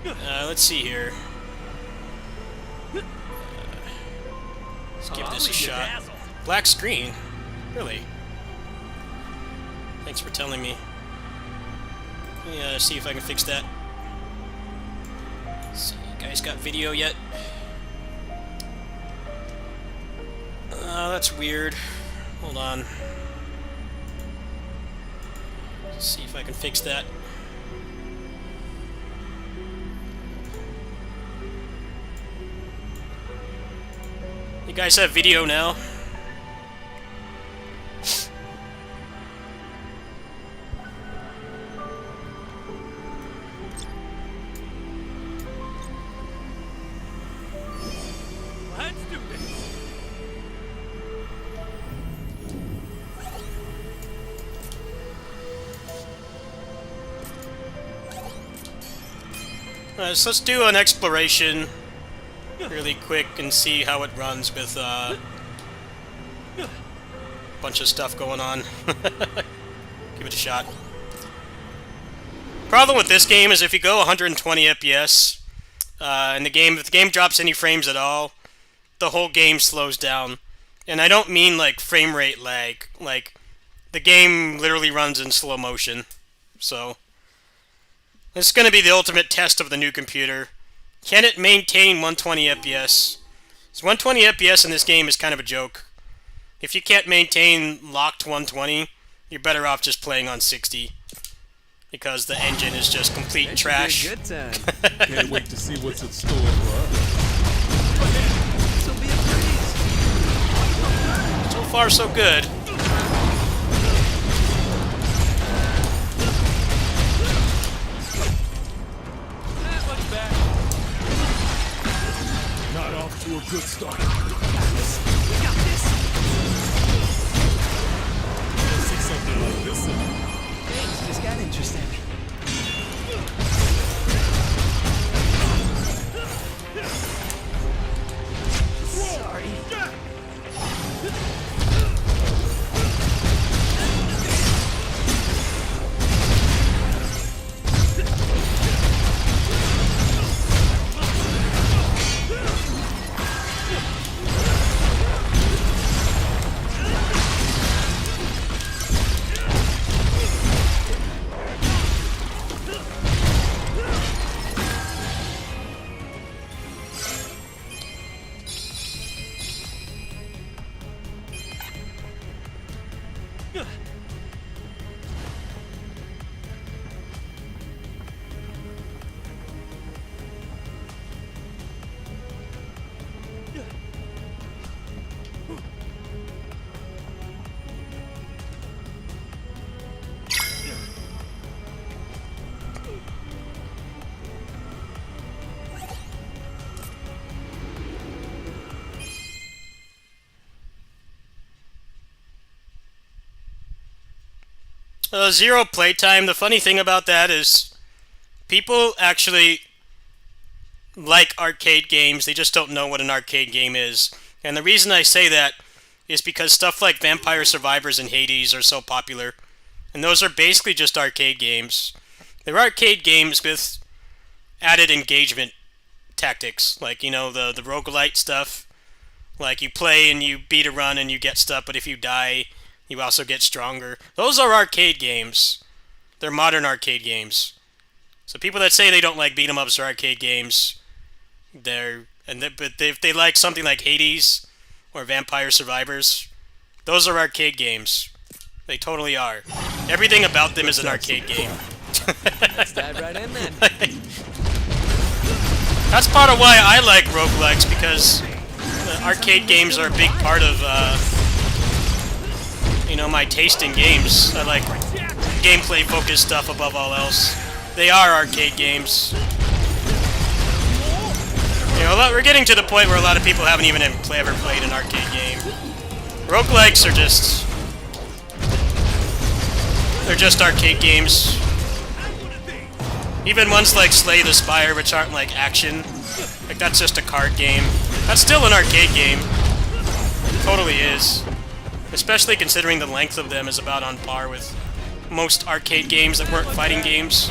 Speaker 2: Let's see here. Let's give this a shot. Black screen? Really? Thanks for telling me. Yeah, see if I can fix that. So, you guys got video yet? That's weird. Hold on. Let's see if I can fix that. You guys have video now? So let's do an exploration really quick and see how it runs with a bunch of stuff going on. Give it a shot. Problem with this game is if you go 120 FPS and if the game drops any frames at all, the whole game slows down. And I don't mean like frame rate lag, like the game literally runs in slow motion. So this is going to be the ultimate test of the new computer. Can it maintain 120 FPS? So 120 FPS in this game is kind of a joke. If you can't maintain locked 120, you're better off just playing on 60. Because the engine is just complete trash.
Speaker 4: Can't wait to see what's in store for us.
Speaker 2: So far, so good.
Speaker 4: Not off to a good start. Let's see something like this.
Speaker 1: This got interesting. Sorry.
Speaker 2: Zero playtime. The funny thing about that is people actually like arcade games. They just don't know what an arcade game is. And the reason I say that is because stuff like Vampire Survivors and Hades are so popular. And those are basically just arcade games. They're arcade games with added engagement tactics. Like, you know, the roguelite stuff. Like, you play and you beat a run and you get stuff, but if you die, you also get stronger. Those are arcade games. They're modern arcade games. So people that say they don't like beat-em-ups or arcade games, but if they like something like Hades or Vampire Survivors, those are arcade games. They totally are. Everything about them is an arcade game.
Speaker 1: Dive right in then.
Speaker 2: That's part of why I like roguelikes, because arcade games are a big part of you know, my taste in games. I like gameplay-focused stuff above all else. They are arcade games. You know, we're getting to the point where a lot of people haven't even ever played an arcade game. Roguelikes are just... they're just arcade games. Even ones like Slay the Spire, which aren't like action. Like, that's just a card game. That's still an arcade game. It totally is. Especially considering the length of them is about on par with most arcade games that weren't fighting games.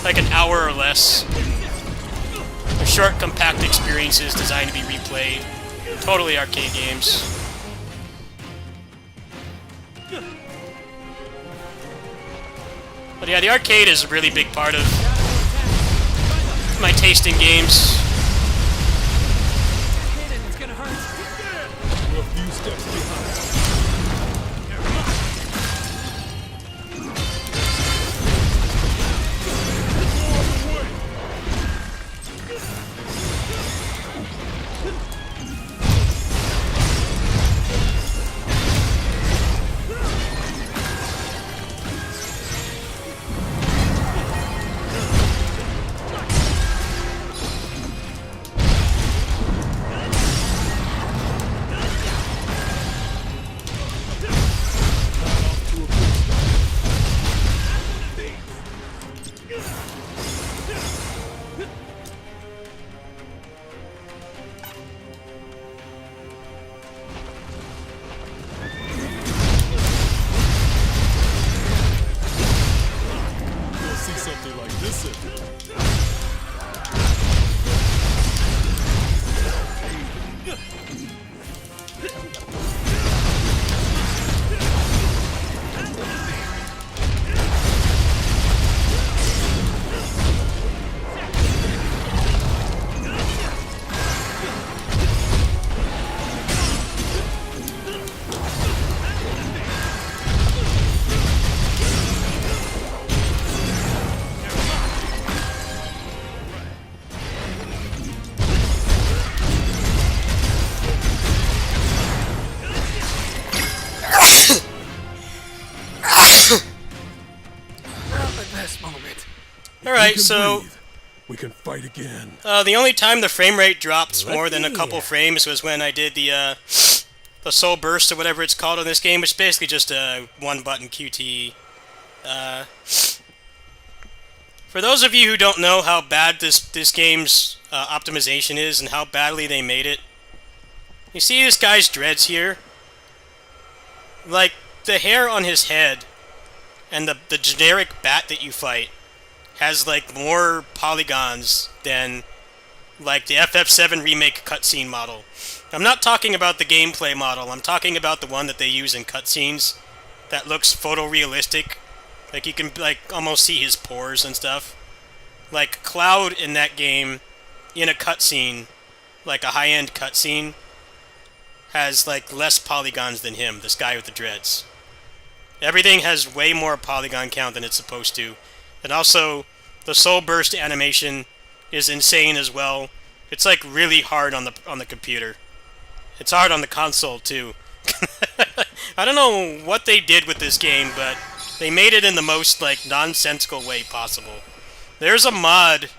Speaker 2: Like an hour or less. They're short, compact experiences designed to be replayed. Totally arcade games. But yeah, the arcade is a really big part of my taste in games.
Speaker 4: We're a few steps behind.
Speaker 2: Alright,
Speaker 4: We can
Speaker 2: so
Speaker 4: breathe. We can fight again.
Speaker 2: the only time the frame rate dropped more than a couple frames was when I did the soul burst or whatever it's called in this game, which is basically just a one-button QTE. For those of you who don't know how bad this game's optimization is and how badly they made it, you see this guy's dreads here? Like, the hair on his head and the generic bat that you fight has, like, more polygons than, like, the FF7 Remake cutscene model. I'm not talking about the gameplay model, I'm talking about the one that they use in cutscenes that looks photorealistic. Like, you can, like, almost see his pores and stuff. Like, Cloud in that game, in a cutscene, like a high-end cutscene, has, like, less polygons than him, this guy with the dreads. Everything has way more polygon count than it's supposed to. And also, the soul burst animation is insane as well. It's, like, really hard on the computer. It's hard on the console, too. I don't know what they did with this game, but they made it in the most, like, nonsensical way possible. There's a mod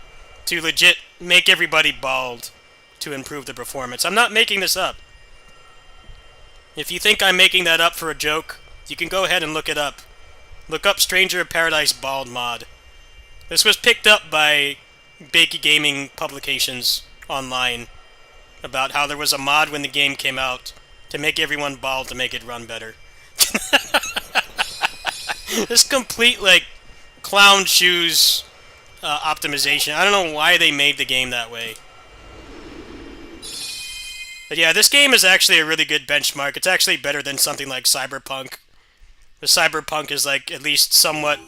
Speaker 2: to legit make everybody bald to improve the performance. I'm not making this up. If you think I'm making that up for a joke, you can go ahead and look it up. Look up Stranger of Paradise Bald mod. This was picked up by big gaming publications online about how there was a mod when the game came out to make everyone bald to make it run better. This complete, like, clown shoes optimization. I don't know why they made the game that way. But yeah, this game is actually a really good benchmark. It's actually better than something like Cyberpunk. The Cyberpunk is, like, at least somewhat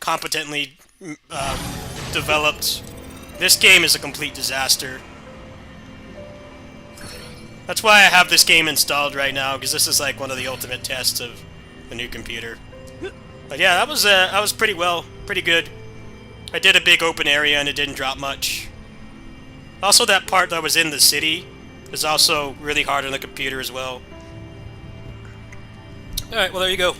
Speaker 2: competently developed. This game is a complete disaster. That's why I have this game installed right now, because this is, like, one of the ultimate tests of the new computer. But yeah, that was pretty good. I did a big open area and it didn't drop much. Also, that part that was in the city is also really hard on the computer as well. Alright, well there you go.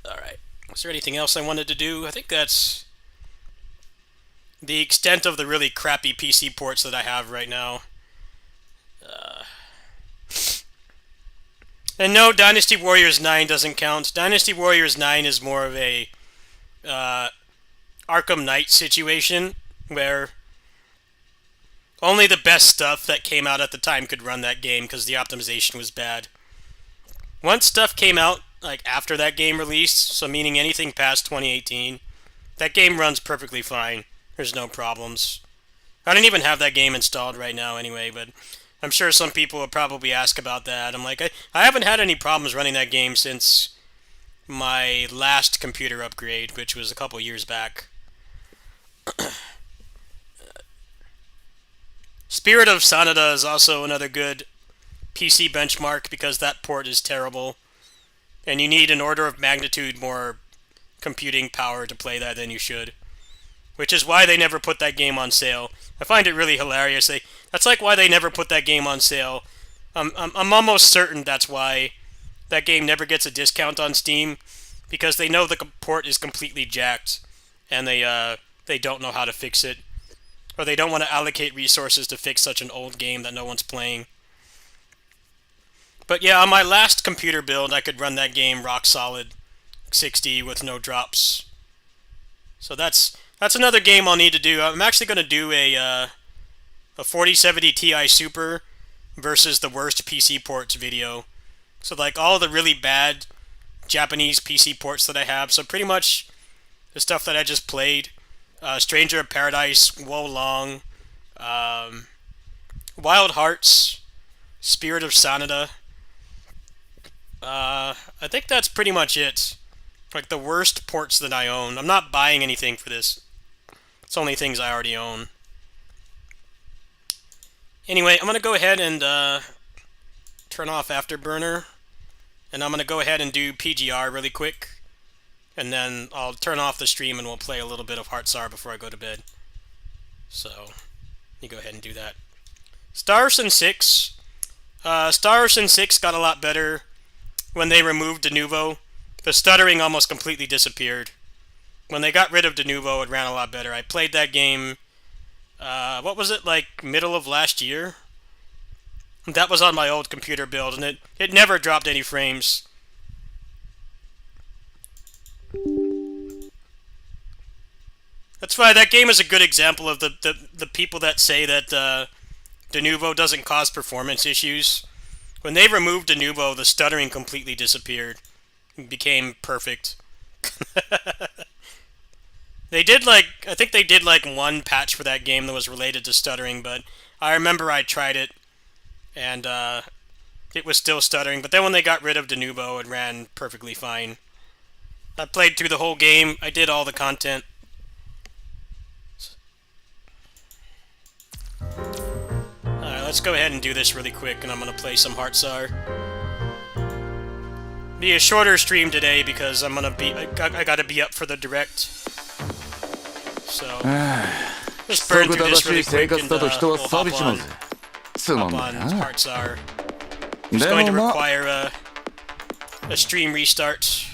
Speaker 2: Alright. Was there anything else I wanted to do? I think that's the extent of the really crappy PC ports that I have right now. And no, Dynasty Warriors 9 doesn't count. Dynasty Warriors 9 is more of a Arkham Knight situation, where only the best stuff that came out at the time could run that game because the optimization was bad. Once stuff came out, like, after that game released, so meaning anything past 2018, that game runs perfectly fine. There's no problems. I don't even have that game installed right now anyway, but I'm sure some people will probably ask about that. I'm like, I haven't had any problems running that game since my last computer upgrade, which was a couple years back. Spirit of Sanada is also another good PC benchmark because that port is terrible. And you need an order of magnitude more computing power to play that than you should. Which is why they never put that game on sale. I find it really hilarious. That's like why they never put that game on sale. I'm almost certain that's why that game never gets a discount on Steam, because they know the port is completely jacked, and they don't know how to fix it, or they don't want to allocate resources to fix such an old game that no one's playing. But yeah, on my last computer build, I could run that game rock solid, 60 with no drops. So that's another game I'll need to do. I'm actually going to do a 4070 Ti Super versus the worst PC ports video. So, like, all the really bad Japanese PC ports that I have. So pretty much the stuff that I just played. Stranger of Paradise, Wo Long, Wild Hearts, Spirit of Sanada. I think that's pretty much it. Like, the worst ports that I own. I'm not buying anything for this. It's only things I already own. Anyway, I'm going to go ahead and turn off Afterburner. And I'm going to go ahead and do PGR really quick. And then I'll turn off the stream and we'll play a little bit of Heartsar before I go to bed. So, you go ahead and do that. Star Ocean 6. Star Ocean 6 got a lot better when they removed Denuvo. The stuttering almost completely disappeared. When they got rid of Denuvo, it ran a lot better. I played that game, what was it, like middle of last year? That was on my old computer build, and it never dropped any frames. That's why that game is a good example of the people that say that Denuvo doesn't cause performance issues. When they removed Denuvo, the stuttering completely disappeared. It became perfect. They did I think they did one patch for that game that was related to stuttering, but I remember I tried it, and it was still stuttering. But then when they got rid of Denuvo, it ran perfectly fine. I played through the whole game. I did all the content. Alright, let's go ahead and do this really quick, and I'm gonna play some Heartsar. Be a shorter stream today because I'm gonna be I gotta be up for the direct. So just burn through this really quick and we'll hop on Heartsar. It's going to require a stream restart.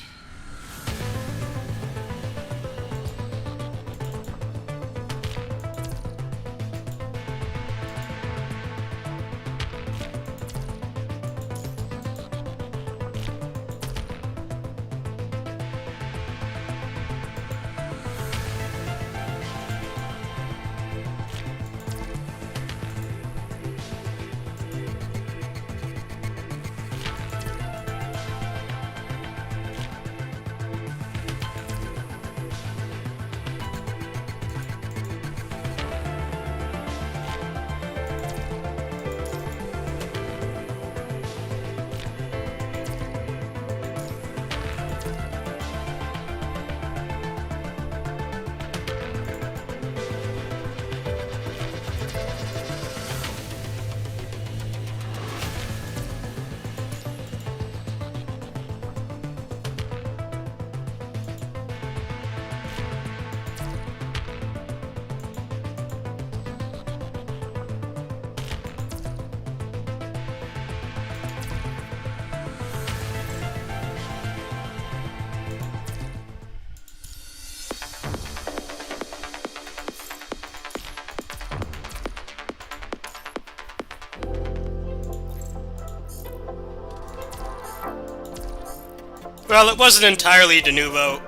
Speaker 2: Well, it wasn't entirely Denuvo.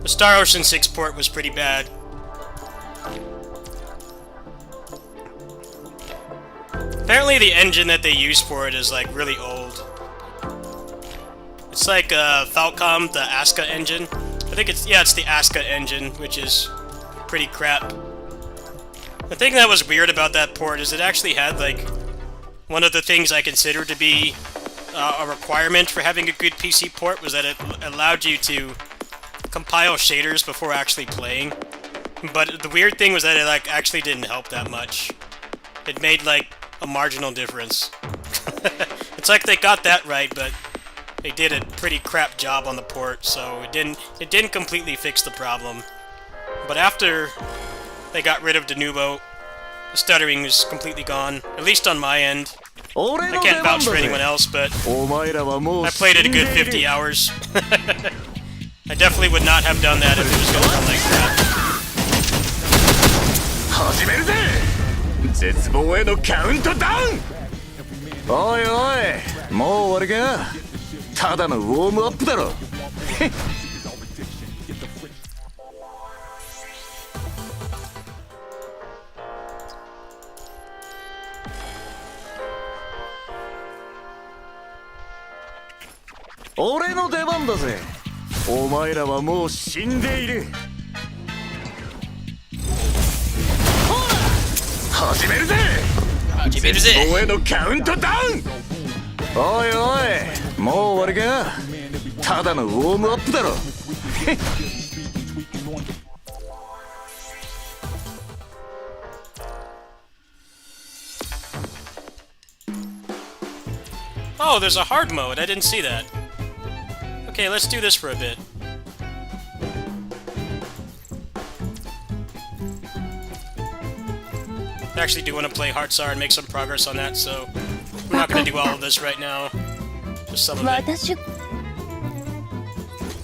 Speaker 2: The Star Ocean 6 port was pretty bad. Apparently the engine that they use for it is like really old. It's like Falcom, the Aska engine. I think it's the Aska engine, which is pretty crap. The thing that was weird about that port is it actually had like one of the things I consider to be a requirement for having a good PC port was that it allowed you to compile shaders before actually playing. But the weird thing was that it like actually didn't help that much. It made like a marginal difference. It's like they got that right, but they did a pretty crap job on the port, so it didn't completely fix the problem. But after they got rid of Denuvo, the stuttering is completely gone, at least on my end. I can't vouch for anyone else, but I played it a good 50 hours. I definitely would not have done that if it was going on like that.
Speaker 3: 始めるぜ絶望へのカウントダウンおいおいもう終わりかただのウォームアップだろ俺の出番だぜお前らはもう死んでいる始めるぜ絶望へのカウントダウンおいおいもう終わりかただのウォームアップだろ
Speaker 2: Oh, there's a hard mode. I didn't see that. Okay, let's do this for a bit. I actually do want to play Heartsar and make some progress on that, so we're not going to do all of this right now. Just some of it.
Speaker 5: 私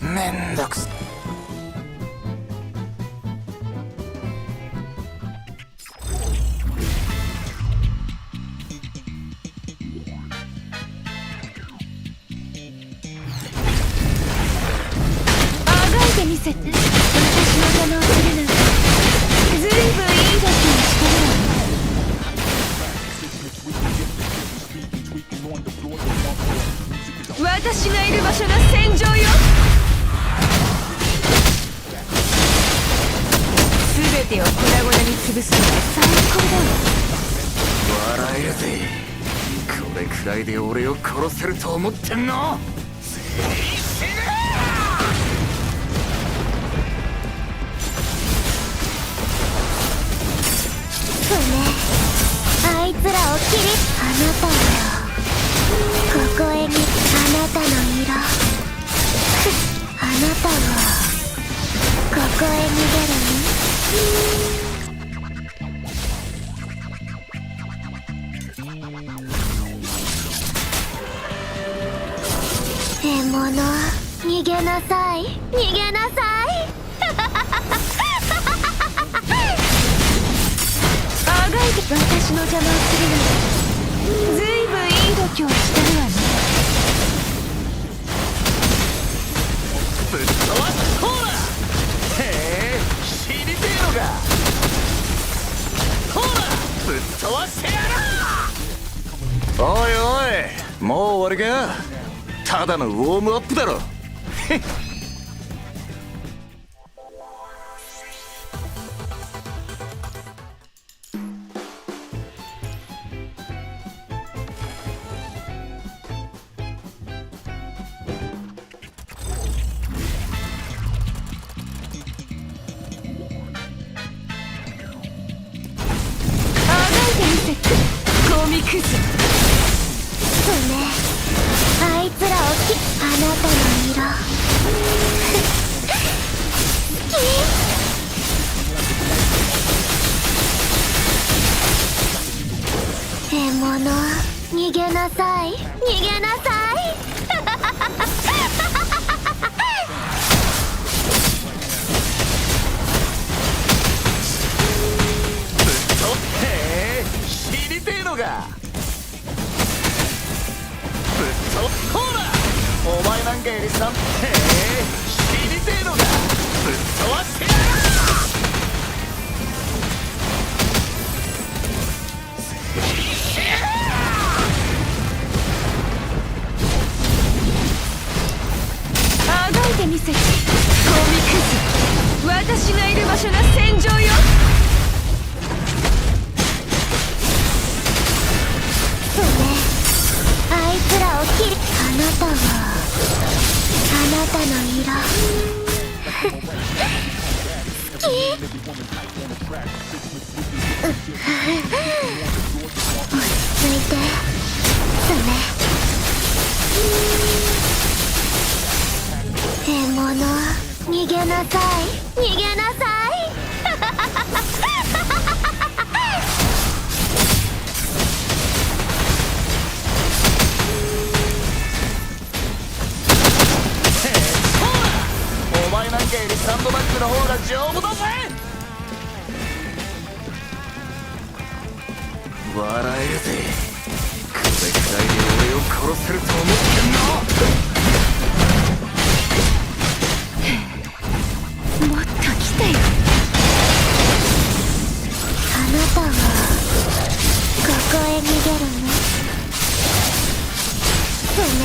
Speaker 3: めんどくさ
Speaker 5: あがいてみせて。私の邪魔をするなんてずいぶんいい度胸してるわね。私がいる場所が戦場よ。全てを粉々に潰すのが最高だわ。
Speaker 3: 笑えるぜ。これくらいで俺を殺せると思ってんの？
Speaker 5: そうね。あいつらを切り、あなたはここへに、あなたの色あなたはここへ逃げるね。獲物、逃げなさい、逃げなさい。あがいて私の邪魔をするなんてずいぶんいい度胸してるわね。
Speaker 3: ぶっ飛ばすコーラ。へえ、知りてえのか。コーラぶっ飛ばしてやる。おいおい、もう終わりか。ただのウォームアップだろ。
Speaker 5: ゴミクズ。そうね。あいつらをあなたの色好き。獲物、逃げなさい、逃げなさい。
Speaker 3: へえ、知りてえのか。ぶっ飛ばコーラ。お前なんかよりさん。へえ、知りてえのか。ぶっ飛ばしてやる。
Speaker 5: あがいてみせて。ゴミクズ。私がいる場所が戦場よ。そうね。あいつらを切り、あなたはあなたの色好き。落ち着いて。そうね。獲物、逃げなさい、逃げなさい。
Speaker 3: お前なんかよりサンドバッグの方が丈夫だぜ。笑えるぜ。これくらいで俺を殺せると思ってんの？
Speaker 5: もっと来てよ。あなたはここへ逃げるね。そうね。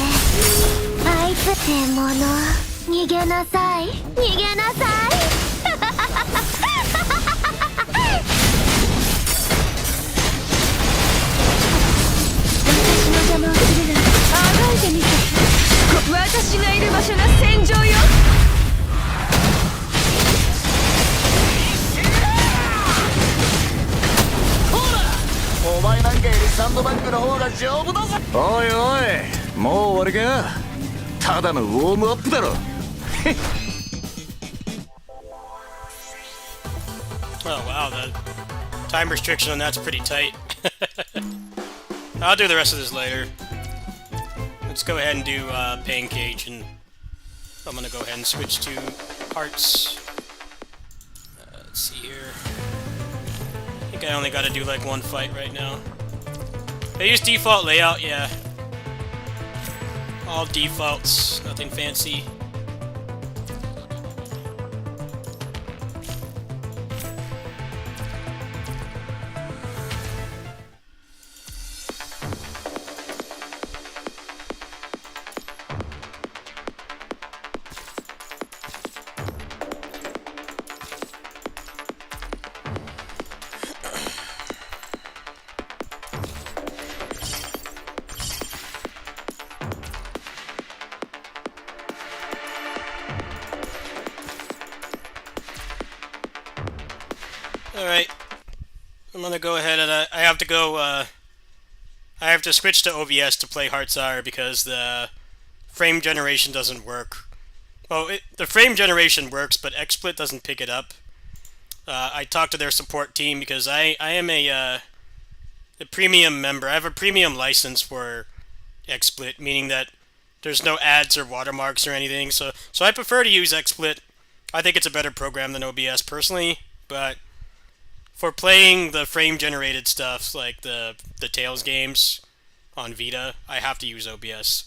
Speaker 5: あいつ獲物、逃げなさい、逃げなさい。私の邪魔をするならあがいてみて。私がいる場所が戦場よ。
Speaker 3: お前なんかよりサンドバッグの方が丈夫だぜ。おいおい、もう終わりか。ただのウォームアップだろ。
Speaker 2: Oh wow, Time restriction on that's pretty tight. I'll do the rest of this later. Let's go ahead and do Pain Cage, and I'm gonna go ahead and switch to Hearts. Let's see here. I think I only gotta do like one fight right now. I use default layout, yeah. All defaults, nothing fancy. Alright, I'm gonna go ahead and I have to go, I have to switch to OBS to play Heartsire because the frame generation doesn't work. Well, the frame generation works, but XSplit doesn't pick it up. I talked to their support team because I am a premium member. I have a premium license for XSplit, meaning that there's no ads or watermarks or anything, so I prefer to use XSplit. I think it's a better program than OBS personally, but for playing the frame-generated stuff, like the Tales games on Vita, I have to use OBS.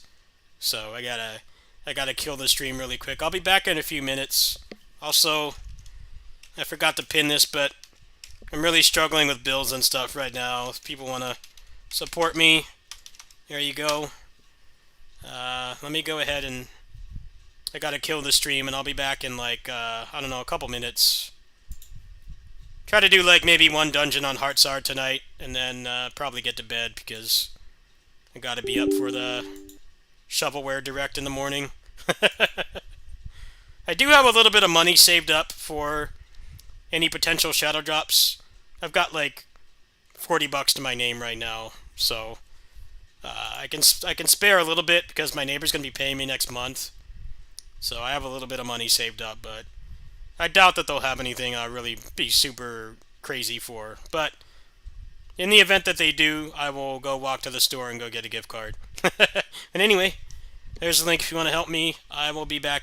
Speaker 2: So I gotta kill the stream really quick. I'll be back in a few minutes. Also, I forgot to pin this, but I'm really struggling with bills and stuff right now. If people want to support me, there you go. Let me go ahead and I gotta kill the stream, and I'll be back in like, I don't know, a couple minutes. Try to do like maybe one dungeon on Heartsire tonight, and then probably get to bed because I gotta be up for the shovelware direct in the morning. I do have a little bit of money saved up for any potential shadow drops. I've got like $40 to my name right now, so I can spare a little bit because my neighbor's gonna be paying me next month. So I have a little bit of money saved up, but I doubt that they'll have anything I'll really be super crazy for. But in the event that they do, I will go walk to the store and go get a gift card. And anyway, there's the link if you want to help me. I will be back.